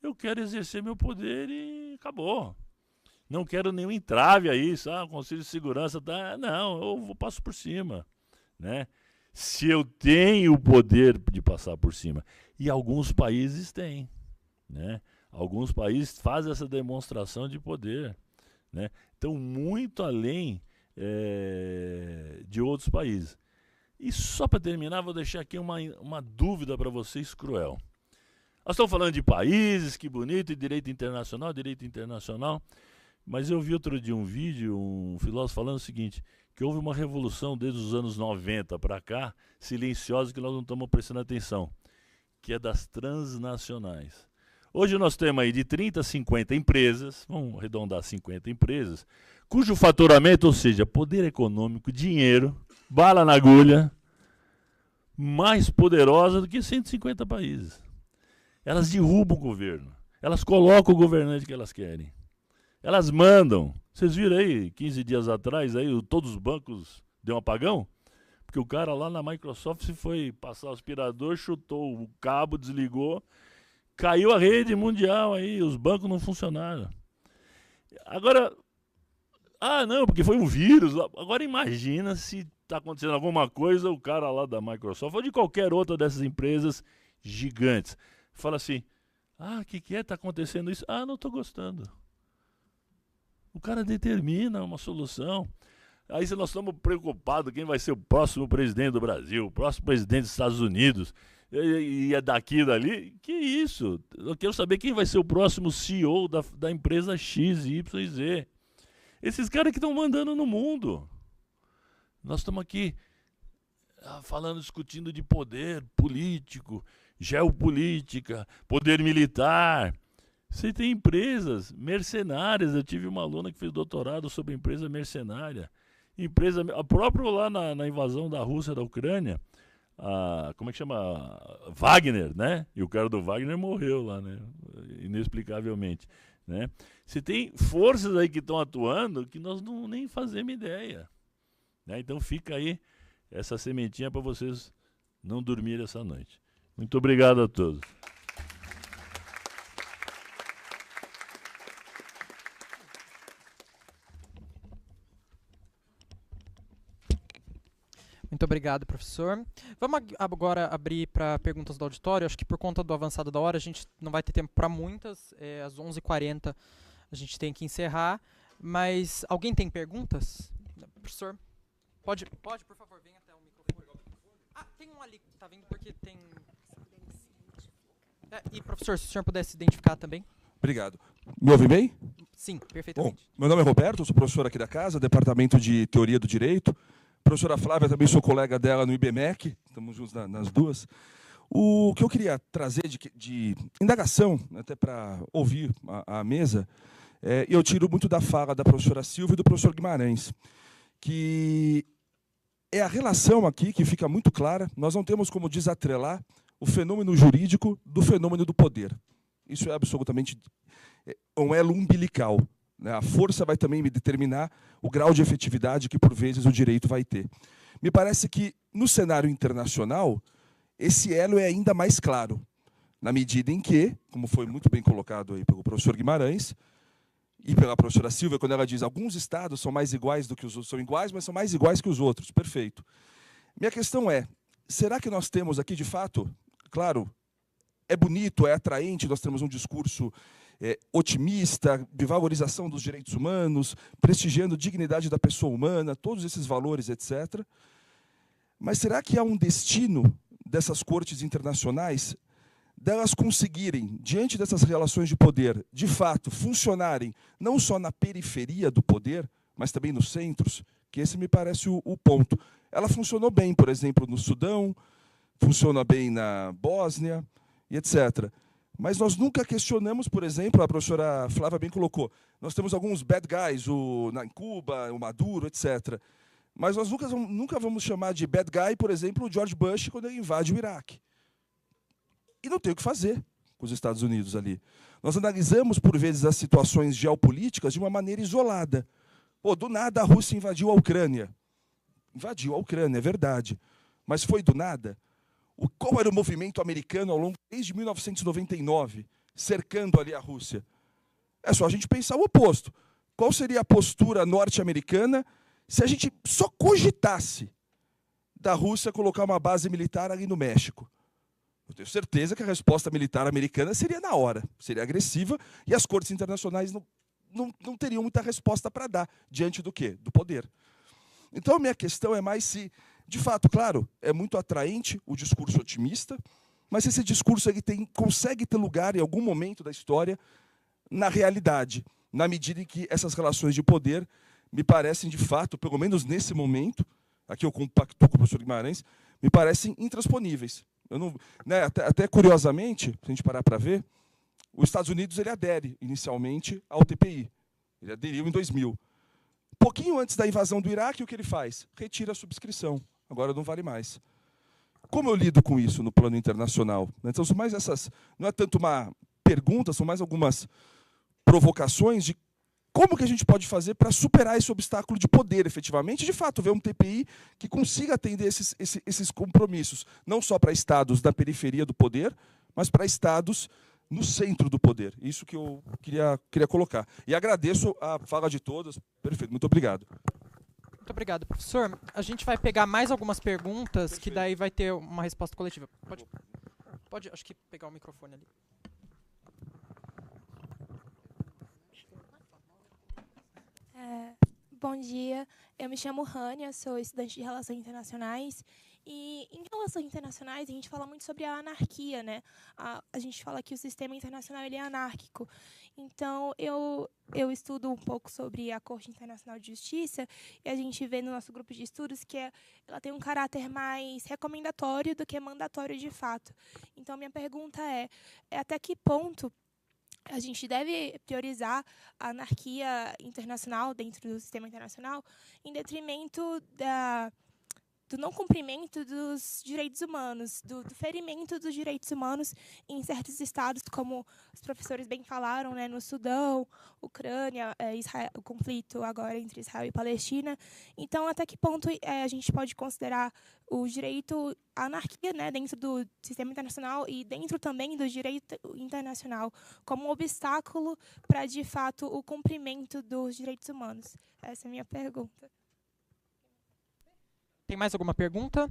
eu quero exercer meu poder e acabou. Não quero nenhum entrave a isso. O Conselho de Segurança tá. Não, eu passo por cima. Né? Se eu tenho o poder de passar por cima. E alguns países têm. Né? Alguns países fazem essa demonstração de poder. Né? Então, muito além de outros países. E só para terminar, vou deixar aqui uma dúvida para vocês cruel. Nós estamos falando de países, que bonito, e direito internacional, mas eu vi outro dia um vídeo, um filósofo falando o seguinte, que houve uma revolução desde os anos 90 para cá, silenciosa, que nós não estamos prestando atenção, que é das transnacionais. Hoje nós temos aí de 30 a 50 empresas, vamos arredondar 50 empresas, cujo faturamento, ou seja, poder econômico, dinheiro, bala na agulha, mais poderosa do que 150 países. Elas derrubam o governo, elas colocam o governante que elas querem, elas mandam. Vocês viram aí, 15 dias atrás, aí, todos os bancos deu um apagão? porque o cara lá na Microsoft se foi passar o aspirador, chutou o cabo, desligou, caiu a rede mundial aí, os bancos não funcionaram. Agora, não, porque foi um vírus. Agora imagina se está acontecendo alguma coisa, o cara lá da Microsoft ou de qualquer outra dessas empresas gigantes fala assim, o que é? Está acontecendo isso? Não estou gostando. O cara determina uma solução. Aí nós estamos preocupados quem vai ser o próximo presidente do Brasil, o próximo presidente dos Estados Unidos, e é daqui e dali. Que isso? Eu quero saber quem vai ser o próximo CEO da empresa X, Y e Z. Esses caras que estão mandando no mundo. Nós estamos aqui falando, discutindo de poder político, geopolítica, poder militar. Você tem empresas mercenárias. Eu tive uma aluna que fez doutorado sobre empresa mercenária. A própria lá na invasão da Rússia da Ucrânia, como é que chama? Wagner, né? E o cara do Wagner morreu lá, né? Inexplicavelmente, né? Você tem forças aí que estão atuando que nós nem fazemos ideia, né? Então fica aí essa sementinha para vocês não dormirem essa noite. Muito obrigado a todos. Muito obrigado, professor. Vamos agora abrir para perguntas do auditório. Acho que por conta do avançado da hora, a gente não vai ter tempo para muitas. Às 11h40 a gente tem que encerrar. Mas alguém tem perguntas? Professor? Pode, por favor, venha até o microfone. Tem um ali que está vindo porque tem... E, professor, se o senhor pudesse se identificar também. Obrigado. Me ouve bem? Sim, perfeitamente. Bom, meu nome é Roberto, sou professor aqui da casa, Departamento de Teoria do Direito. Professora Flávia, também sou colega dela no IBMEC, estamos juntos nas duas. O que eu queria trazer de indagação, até para ouvir a mesa, eu tiro muito da fala da professora Silvia e do professor Guimarães, que é a relação aqui que fica muito clara. Nós não temos como desatrelar o fenômeno jurídico do fenômeno do poder. Isso é absolutamente um elo umbilical. A força vai também me determinar o grau de efetividade que, por vezes, o direito vai ter. Me parece que, no cenário internacional, esse elo é ainda mais claro, na medida em que, como foi muito bem colocado aí pelo professor Guimarães e pela professora Silvia, quando ela diz alguns estados são mais iguais do que os outros, são iguais, mas são mais iguais que os outros. Perfeito. Minha questão é, será que nós temos aqui, de fato, claro, é bonito, é atraente, nós temos um discurso otimista, de valorização dos direitos humanos, prestigiando a dignidade da pessoa humana, todos esses valores, etc. Mas será que há um destino dessas cortes internacionais delas conseguirem, diante dessas relações de poder, de fato, funcionarem não só na periferia do poder, mas também nos centros? Que esse me parece o ponto. Ela funcionou bem, por exemplo, no Sudão, funciona bem na Bósnia, e etc. Mas nós nunca questionamos, por exemplo, a professora Flávia bem colocou, nós temos alguns bad guys, em Cuba, o Maduro, etc. Mas nós nunca vamos chamar de bad guy, por exemplo, o George Bush, quando ele invade o Iraque. E não tem o que fazer com os Estados Unidos ali. Nós analisamos, por vezes, as situações geopolíticas de uma maneira isolada. Do nada a Rússia invadiu a Ucrânia. Invadiu a Ucrânia, é verdade. Mas foi do nada? Qual era o movimento americano ao longo desde 1999, cercando ali a Rússia? É só a gente pensar o oposto. Qual seria a postura norte-americana se a gente só cogitasse da Rússia colocar uma base militar ali no México? Eu tenho certeza que a resposta militar americana seria na hora, seria agressiva, e as cortes internacionais não teriam muita resposta para dar, diante do quê? Do poder. Então, a minha questão é mais se, de fato, claro, é muito atraente o discurso otimista, mas esse discurso consegue ter lugar em algum momento da história na realidade, na medida em que essas relações de poder me parecem, de fato, pelo menos nesse momento, aqui eu compacto com o professor Guimarães, me parecem intransponíveis. Eu não, né, até curiosamente, se a gente parar para ver, os Estados Unidos ele adere inicialmente ao TPI. Ele aderiu em 2000. Pouquinho antes da invasão do Iraque, o que ele faz? Retira a subscrição. Agora não vale mais. Como eu lido com isso no plano internacional? Então, são mais essas, não é tanto uma pergunta, são mais algumas provocações de como que a gente pode fazer para superar esse obstáculo de poder, efetivamente, de fato, ver um TPI que consiga atender esses compromissos, não só para estados da periferia do poder, mas para estados no centro do poder. Isso que eu queria colocar. E agradeço a fala de todos. Perfeito, muito obrigado. Muito obrigado, professor. A gente vai pegar mais algumas perguntas, Perfeito. que daí vai ter uma resposta coletiva. Pode, acho que pegar o microfone ali. Bom dia, eu me chamo Rania, sou estudante de Relações Internacionais. E em Relações Internacionais a gente fala muito sobre a anarquia, né? A gente fala que o sistema internacional ele é anárquico. Então, eu estudo um pouco sobre a Corte Internacional de Justiça e a gente vê no nosso grupo de estudos que ela tem um caráter mais recomendatório do que mandatório de fato. Então, minha pergunta é até que ponto a gente deve priorizar a anarquia internacional dentro do sistema internacional em detrimento do não cumprimento dos direitos humanos, do ferimento dos direitos humanos em certos estados, como os professores bem falaram, né, no Sudão, Ucrânia, Israel, o conflito agora entre Israel e Palestina. Então, até que ponto a gente pode considerar o direito à anarquia, né, dentro do sistema internacional e dentro também do direito internacional como um obstáculo para, de fato, o cumprimento dos direitos humanos? Essa é a minha pergunta. Tem mais alguma pergunta?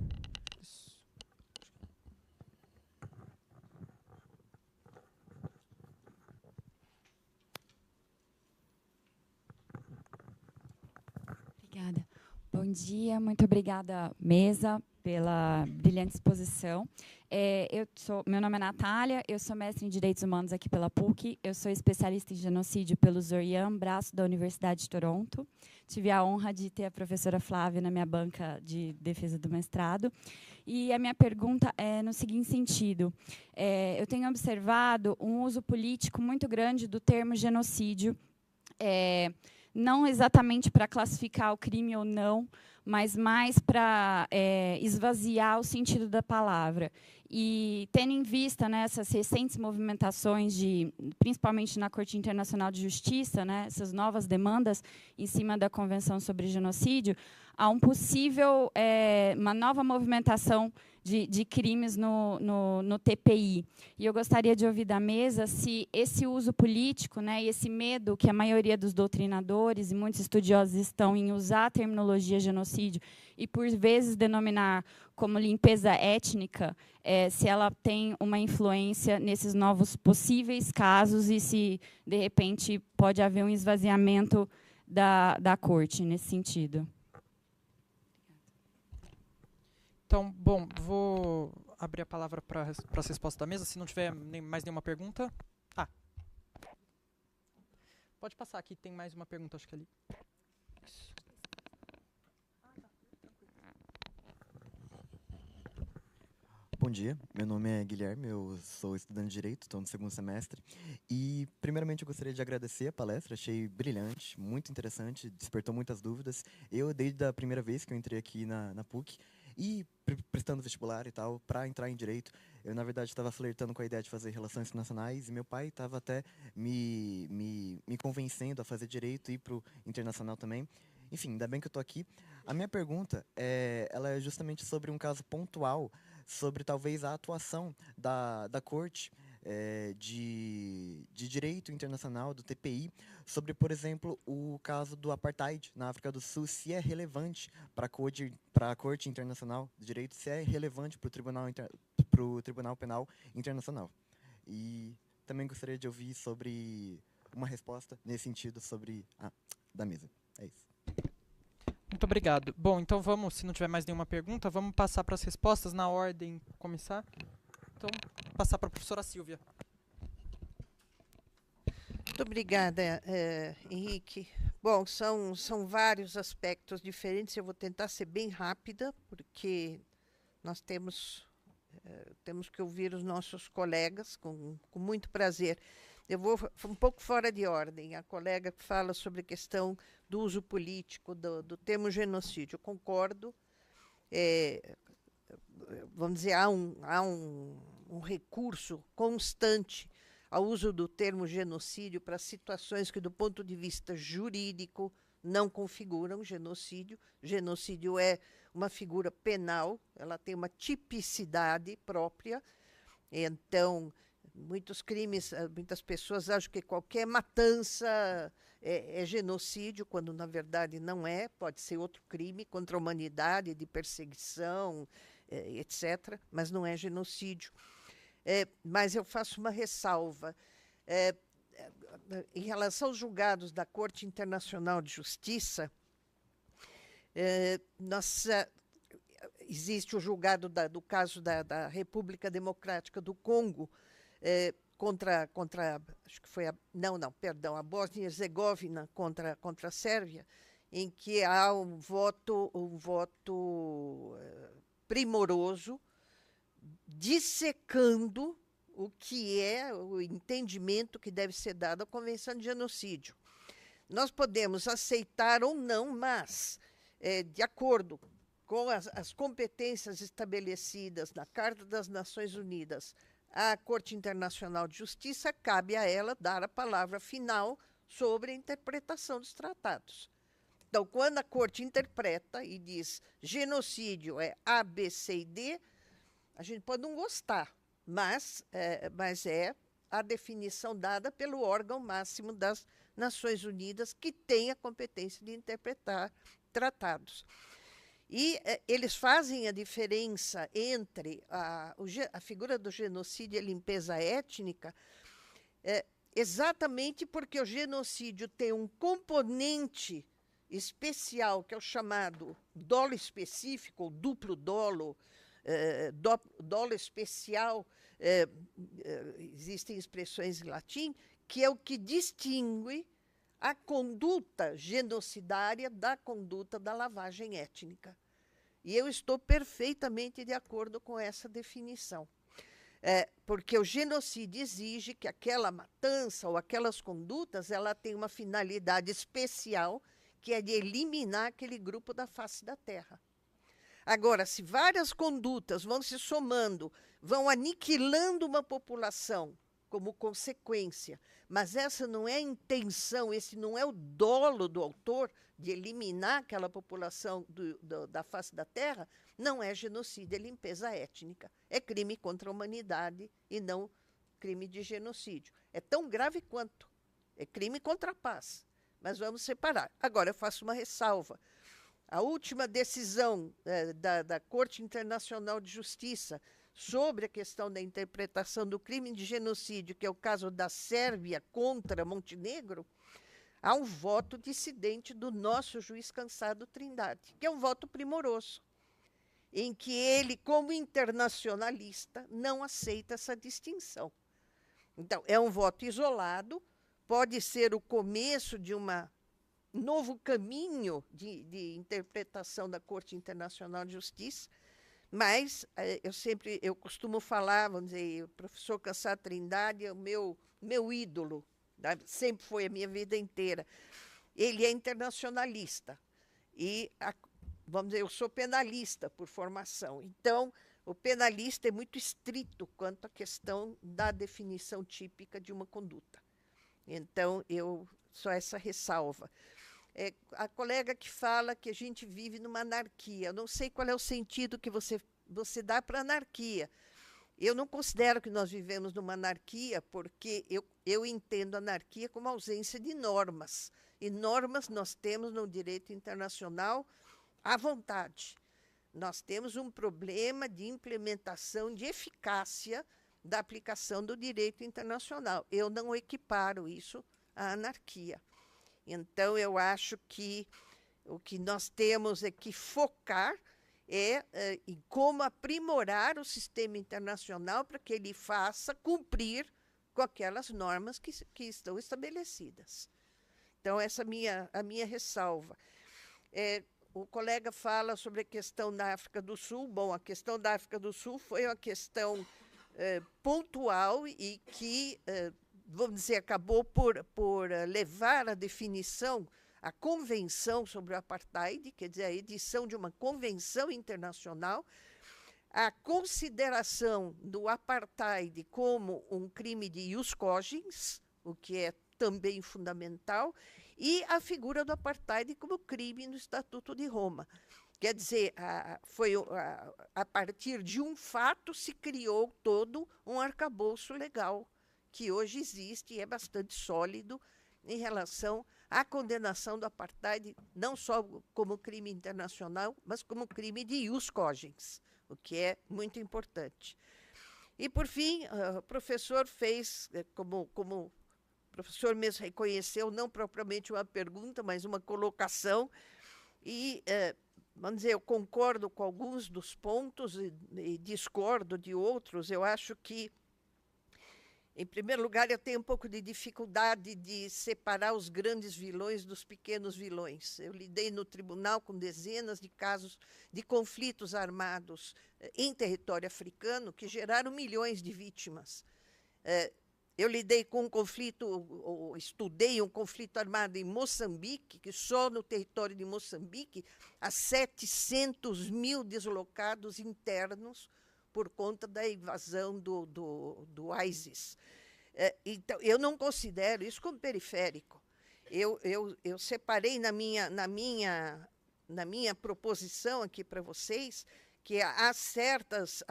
Obrigada. Bom dia, muito obrigada, mesa, pela brilhante exposição. Meu nome é Natália, eu sou mestre em Direitos Humanos aqui pela PUC, eu sou especialista em genocídio pelo Zorian, braço da Universidade de Toronto. Tive a honra de ter a professora Flávia na minha banca de defesa do mestrado. E a minha pergunta é no seguinte sentido. Eu tenho observado um uso político muito grande do termo genocídio, não exatamente para classificar o crime ou não, mas mais para esvaziar o sentido da palavra. E tendo em vista, né, essas recentes movimentações, principalmente na Corte Internacional de Justiça, né, essas novas demandas em cima da Convenção sobre Genocídio, há uma nova movimentação de crimes no TPI. E eu gostaria de ouvir da mesa se esse uso político, né, e esse medo que a maioria dos doutrinadores e muitos estudiosos estão em usar a terminologia genocídio e, por vezes, denominar como limpeza étnica, se ela tem uma influência nesses novos possíveis casos e se, de repente, pode haver um esvaziamento da corte nesse sentido. Então, bom, vou abrir a palavra para as respostas da mesa. Se não tiver mais nenhuma pergunta... Pode passar aqui, tem mais uma pergunta, acho que ali. Bom dia, meu nome é Guilherme, eu sou estudante de Direito, estou no segundo semestre. E, primeiramente, eu gostaria de agradecer a palestra, achei brilhante, muito interessante, despertou muitas dúvidas. Eu, desde a primeira vez que eu entrei aqui na PUC, e prestando vestibular e tal, para entrar em Direito, eu, na verdade, estava flertando com a ideia de fazer Relações Internacionais, e meu pai estava até me convencendo a fazer Direito e ir para o Internacional também. Enfim, ainda bem que eu estou aqui. A minha pergunta ela é justamente sobre um caso pontual, sobre talvez a atuação da Corte de Direito Internacional, do TPI, sobre, por exemplo, o caso do Apartheid na África do Sul, se é relevante para a Corte Internacional de Direito, se é relevante para o Tribunal Penal Internacional. E também gostaria de ouvir sobre uma resposta nesse sentido da mesa. É isso. Muito obrigado. Bom, então vamos, se não tiver mais nenhuma pergunta, vamos passar para as respostas na ordem começar. Então, passar para a professora Silvia. Muito obrigada, Henrique. Bom, são vários aspectos diferentes. Eu vou tentar ser bem rápida, porque nós temos que ouvir os nossos colegas com muito prazer. Eu vou um pouco fora de ordem. A colega que fala sobre a questão do uso político do termo genocídio. Eu concordo. Vamos dizer, há um recurso constante ao uso do termo genocídio para situações que, do ponto de vista jurídico, não configuram genocídio. Genocídio é uma figura penal, ela tem uma tipicidade própria. Então, muitos crimes, muitas pessoas acham que qualquer matança é genocídio, quando na verdade não é, pode ser outro crime contra a humanidade, de perseguição, etc., mas não é genocídio. Mas eu faço uma ressalva. Em relação aos julgados da Corte Internacional de Justiça, existe o julgado do caso da República Democrática do Congo, contra acho que foi a Bósnia e Herzegovina contra a Sérvia, em que há um voto primoroso, dissecando o que é o entendimento que deve ser dado à Convenção de Genocídio. Nós podemos aceitar ou não, mas, de acordo com as competências estabelecidas na Carta das Nações Unidas, à Corte Internacional de Justiça, cabe a ela dar a palavra final sobre a interpretação dos tratados. Então, quando a Corte interpreta e diz genocídio é A, B, C e D, a gente pode não gostar, mas é a definição dada pelo órgão máximo das Nações Unidas, que tem a competência de interpretar tratados. E eles fazem a diferença entre a figura do genocídio e a limpeza étnica, exatamente porque o genocídio tem um componente especial, que é o chamado dolo específico, ou duplo dolo, dolo especial, existem expressões em latim, que é o que distingue a conduta genocidária da conduta da lavagem étnica. E eu estou perfeitamente de acordo com essa definição. Porque o genocídio exige que aquela matança ou aquelas condutas ela tem uma finalidade especial, que é de eliminar aquele grupo da face da terra. Agora, se várias condutas vão se somando, vão aniquilando uma população como consequência, mas essa não é a intenção, esse não é o dolo do autor de eliminar aquela população da face da terra, não é genocídio, é limpeza étnica. É crime contra a humanidade e não crime de genocídio. É tão grave quanto. É crime contra a paz. Mas vamos separar. Agora, eu faço uma ressalva. A última decisão da Corte Internacional de Justiça sobre a questão da interpretação do crime de genocídio, que é o caso da Sérvia contra Montenegro, há um voto dissidente do nosso juiz Cansado Trindade, que é um voto primoroso, em que ele, como internacionalista, não aceita essa distinção. Então, é um voto isolado, pode ser o começo de um novo caminho de interpretação da Corte Internacional de Justiça, mas eu costumo falar, vamos dizer, o professor Cansado Trindade é o meu ídolo, né? Sempre foi a minha vida inteira. Ele é internacionalista e, vamos dizer, eu sou penalista por formação. Então, o penalista é muito estrito quanto à questão da definição típica de uma conduta. Então, só essa ressalva. A colega que fala que a gente vive numa anarquia. Eu não sei qual é o sentido que você dá para a anarquia. Eu não considero que nós vivemos numa anarquia, porque eu entendo a anarquia como ausência de normas. E normas nós temos no direito internacional à vontade. Nós temos um problema de implementação, de eficácia da aplicação do direito internacional. Eu não equiparo isso à anarquia. Então, eu acho que o que nós temos é que focar em como aprimorar o sistema internacional para que ele faça cumprir com aquelas normas que estão estabelecidas. Então, essa é a minha ressalva. O colega fala sobre a questão da África do Sul. Bom, a questão da África do Sul foi uma questão pontual e que, vamos dizer, acabou por levar à definição a Convenção sobre o Apartheid, quer dizer, a edição de uma convenção internacional, a consideração do apartheid como um crime de ius cogens, o que é também fundamental, e a figura do apartheid como crime no Estatuto de Roma. Quer dizer, a partir de um fato se criou todo um arcabouço legal, que hoje existe e é bastante sólido em relação à condenação do apartheid, não só como crime internacional, mas como crime de ius cogens, o que é muito importante. E, por fim, o professor fez, como o professor mesmo reconheceu, não propriamente uma pergunta, mas uma colocação, e, vamos dizer, eu concordo com alguns dos pontos e discordo de outros. Eu acho que, em primeiro lugar, eu tenho um pouco de dificuldade de separar os grandes vilões dos pequenos vilões. Eu lidei no tribunal com dezenas de casos de conflitos armados em território africano que geraram milhões de vítimas. Eu lidei com um conflito, ou estudei um conflito armado em Moçambique, que só no território de Moçambique há 700 mil deslocados internos por conta da invasão do ISIS. Então, eu não considero isso como periférico. Eu separei na minha proposição aqui para vocês que há certos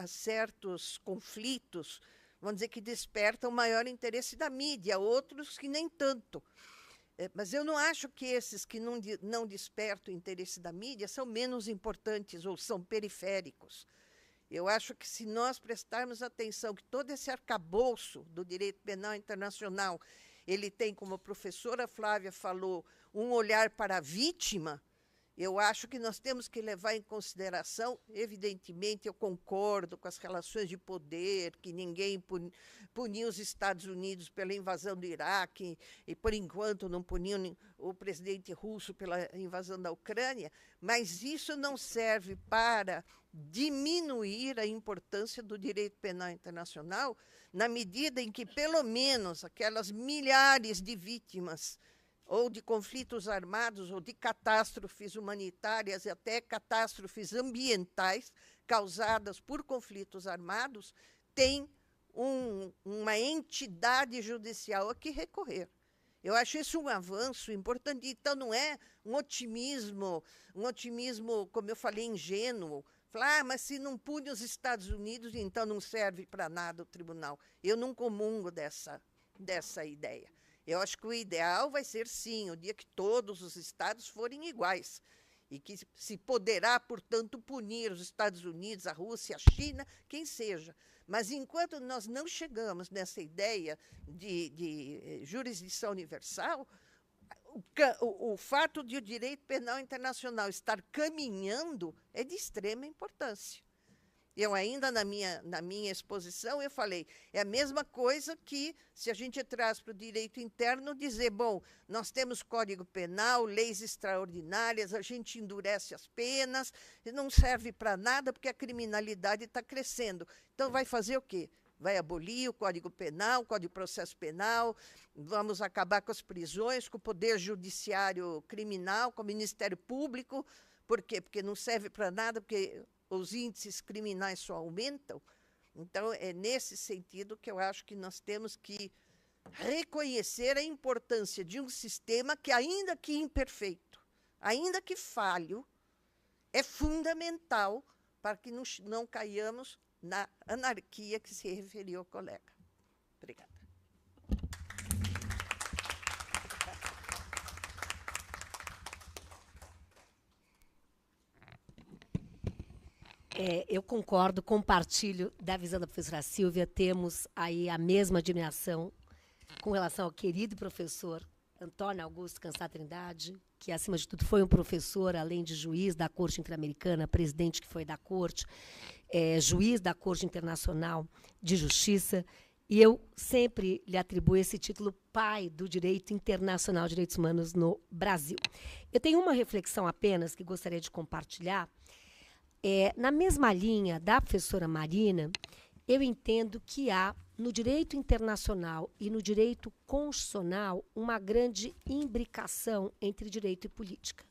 conflitos, vamos dizer, que despertam maior interesse da mídia, outros que nem tanto. Mas eu não acho que esses que não despertam o interesse da mídia são menos importantes ou são periféricos. Eu acho que, se nós prestarmos atenção que todo esse arcabouço do direito penal internacional, ele tem, como a professora Flávia falou, um olhar para a vítima, eu acho que nós temos que levar em consideração, evidentemente, eu concordo com as relações de poder, que ninguém puniu os Estados Unidos pela invasão do Iraque e, por enquanto, não puniu o presidente russo pela invasão da Ucrânia, mas isso não serve para diminuir a importância do direito penal internacional, na medida em que, pelo menos, aquelas milhares de vítimas ou de conflitos armados, ou de catástrofes humanitárias e até catástrofes ambientais causadas por conflitos armados, tem uma entidade judicial a que recorrer. Eu acho isso um avanço importante. Então, não é um otimismo, como eu falei, ingênuo. Falar, mas se não pune os Estados Unidos, então não serve para nada o tribunal. Eu não comungo dessa ideia. Eu acho que o ideal vai ser, sim, o dia que todos os estados forem iguais e que se poderá, portanto, punir os Estados Unidos, a Rússia, a China, quem seja. Mas, enquanto nós não chegamos nessa ideia de jurisdição universal, o fato de o direito penal internacional estar caminhando é de extrema importância. Eu ainda, na minha exposição, eu falei, é a mesma coisa que, se a gente traz para o direito interno, dizer, bom, nós temos Código Penal, leis extraordinárias, a gente endurece as penas, não serve para nada porque a criminalidade está crescendo. Então, vai fazer o quê? Vai abolir o Código Penal, o Código de Processo Penal, vamos acabar com as prisões, com o Poder Judiciário Criminal, com o Ministério Público. Por quê? Porque não serve para nada, porque os índices criminais só aumentam. Então, é nesse sentido que eu acho que nós temos que reconhecer a importância de um sistema que, ainda que imperfeito, ainda que falho, é fundamental para que não caiamos na anarquia que se referiu o colega. Obrigada. Eu concordo, compartilho da visão da professora Silvia, temos aí a mesma admiração com relação ao querido professor Antônio Augusto Cansá Trindade, que, acima de tudo, foi um professor, além de juiz da Corte Interamericana, presidente que foi da Corte, juiz da Corte Internacional de Justiça, e eu sempre lhe atribuo esse título pai do direito internacional de direitos humanos no Brasil. Eu tenho uma reflexão apenas que gostaria de compartilhar. Na mesma linha da professora Marina, eu entendo que há, no direito internacional e no direito constitucional, uma grande imbricação entre direito e política.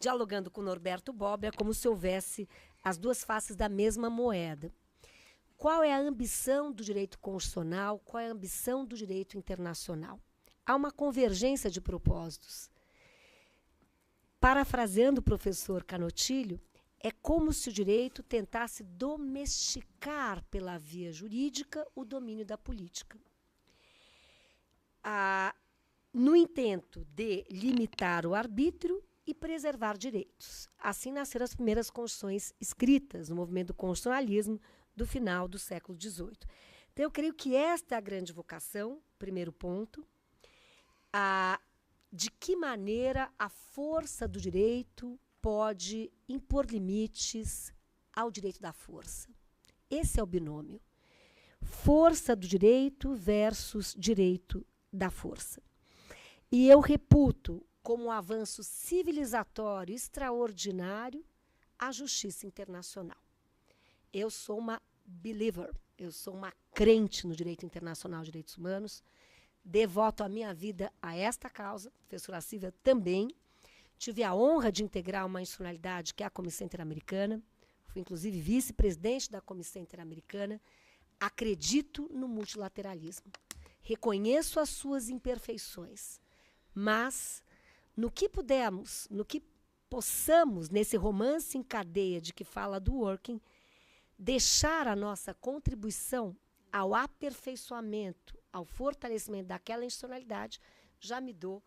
Dialogando com Norberto Bobbio, é como se houvesse as duas faces da mesma moeda. Qual é a ambição do direito constitucional? Qual é a ambição do direito internacional? Há uma convergência de propósitos. Parafraseando o professor Canotilho, é como se o direito tentasse domesticar pela via jurídica o domínio da política. No intento de limitar o arbítrio e preservar direitos. Assim nasceram as primeiras constituições escritas no movimento do constitucionalismo do final do século XVIII. Então, eu creio que esta é a grande vocação, primeiro ponto, de que maneira a força do direito pode impor limites ao direito da força. Esse é o binômio. Força do direito versus direito da força. E eu reputo como um avanço civilizatório extraordinário a justiça internacional. Eu sou uma believer, eu sou uma crente no direito internacional de direitos humanos, devoto a minha vida a esta causa, a professora Silvia também. Tive a honra de integrar uma institucionalidade que é a Comissão Interamericana, fui inclusive vice-presidente da Comissão Interamericana, acredito no multilateralismo, reconheço as suas imperfeições, mas no que pudermos, no que possamos, nesse romance em cadeia de que fala do working, deixar a nossa contribuição ao aperfeiçoamento, ao fortalecimento daquela institucionalidade, já me dou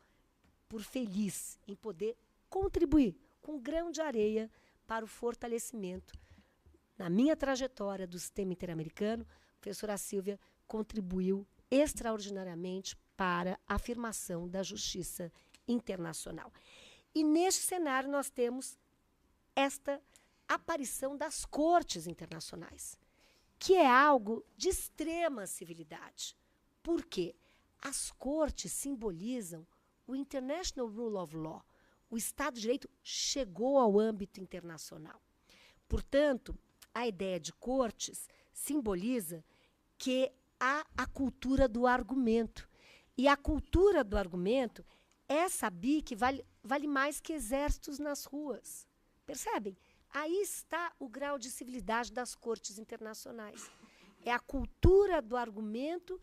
por feliz em poder contribuir com um grão de areia para o fortalecimento. Na minha trajetória do sistema interamericano, a professora Silvia contribuiu extraordinariamente para a afirmação da justiça internacional. E neste cenário nós temos esta aparição das cortes internacionais, que é algo de extrema civilidade. Por quê? As cortes simbolizam o International Rule of Law. O Estado de Direito chegou ao âmbito internacional. Portanto, a ideia de cortes simboliza que há a cultura do argumento. E a cultura do argumento é saber que vale mais que exércitos nas ruas. Percebem? Aí está o grau de civilidade das cortes internacionais. É a cultura do argumento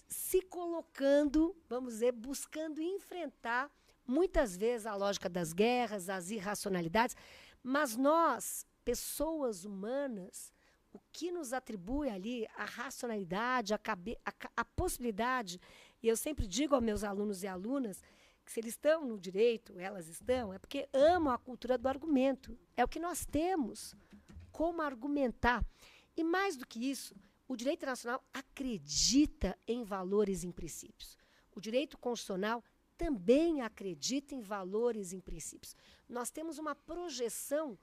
se colocando, vamos dizer, buscando enfrentar, muitas vezes, a lógica das guerras, as irracionalidades, mas nós, pessoas humanas, o que nos atribui ali a racionalidade, a possibilidade, e eu sempre digo aos meus alunos e alunas, que se eles estão no direito, elas estão, é porque amam a cultura do argumento. É o que nós temos, como argumentar. E mais do que isso, o direito internacional acredita em valores e em princípios. O direito constitucional também acredita em valores e em princípios. Nós temos uma projeção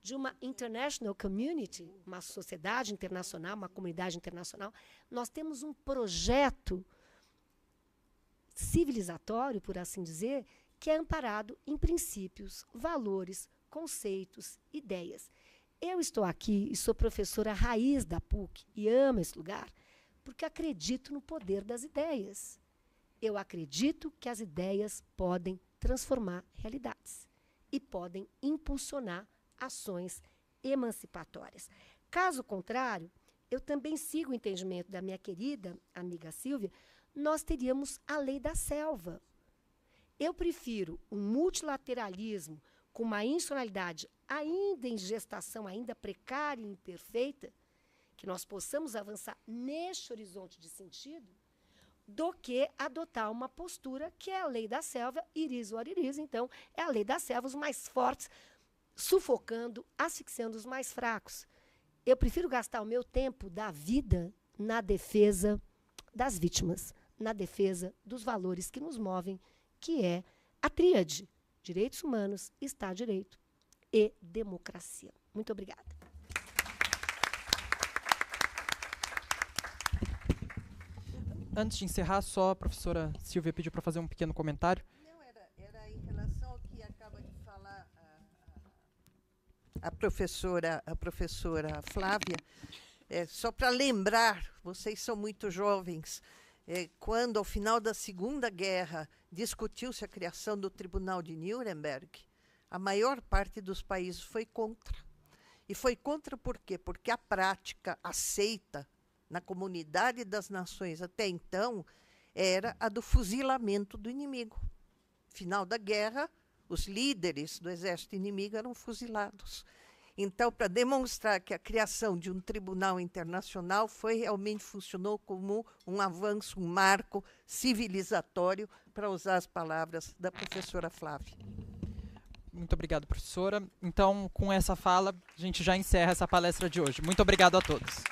de uma international community, uma sociedade internacional, uma comunidade internacional. Nós temos um projeto civilizatório, por assim dizer, que é amparado em princípios, valores, conceitos, ideias. Eu estou aqui e sou professora raiz da PUC e amo esse lugar porque acredito no poder das ideias. Eu acredito que as ideias podem transformar realidades e podem impulsionar ações emancipatórias. Caso contrário, eu também sigo o entendimento da minha querida amiga Silvia, nós teríamos a lei da selva. Eu prefiro um multilateralismo com uma institucionalidade ainda em gestação, ainda precária e imperfeita, que nós possamos avançar neste horizonte de sentido, do que adotar uma postura que é a lei da selva, iris or iris. Então, é a lei da selva, os mais fortes, sufocando, asfixiando os mais fracos. Eu prefiro gastar o meu tempo da vida na defesa das vítimas, na defesa dos valores que nos movem, que é a tríade: direitos humanos, Estado de Direito e democracia. Muito obrigada. Antes de encerrar, só a professora Silvia pediu para fazer um pequeno comentário. Não, era em relação ao que acaba de falar a professora Flávia. Só para lembrar, vocês são muito jovens, quando, ao final da Segunda Guerra, discutiu-se a criação do Tribunal de Nuremberg, a maior parte dos países foi contra. E foi contra por quê? Porque a prática aceita na comunidade das nações até então era a do fuzilamento do inimigo. Final da guerra, os líderes do exército inimigo eram fuzilados. Então, para demonstrar que a criação de um tribunal internacional realmente funcionou como um avanço, um marco civilizatório, para usar as palavras da professora Flávia. Muito obrigado, professora. Então, com essa fala, a gente já encerra essa palestra de hoje. Muito obrigado a todos.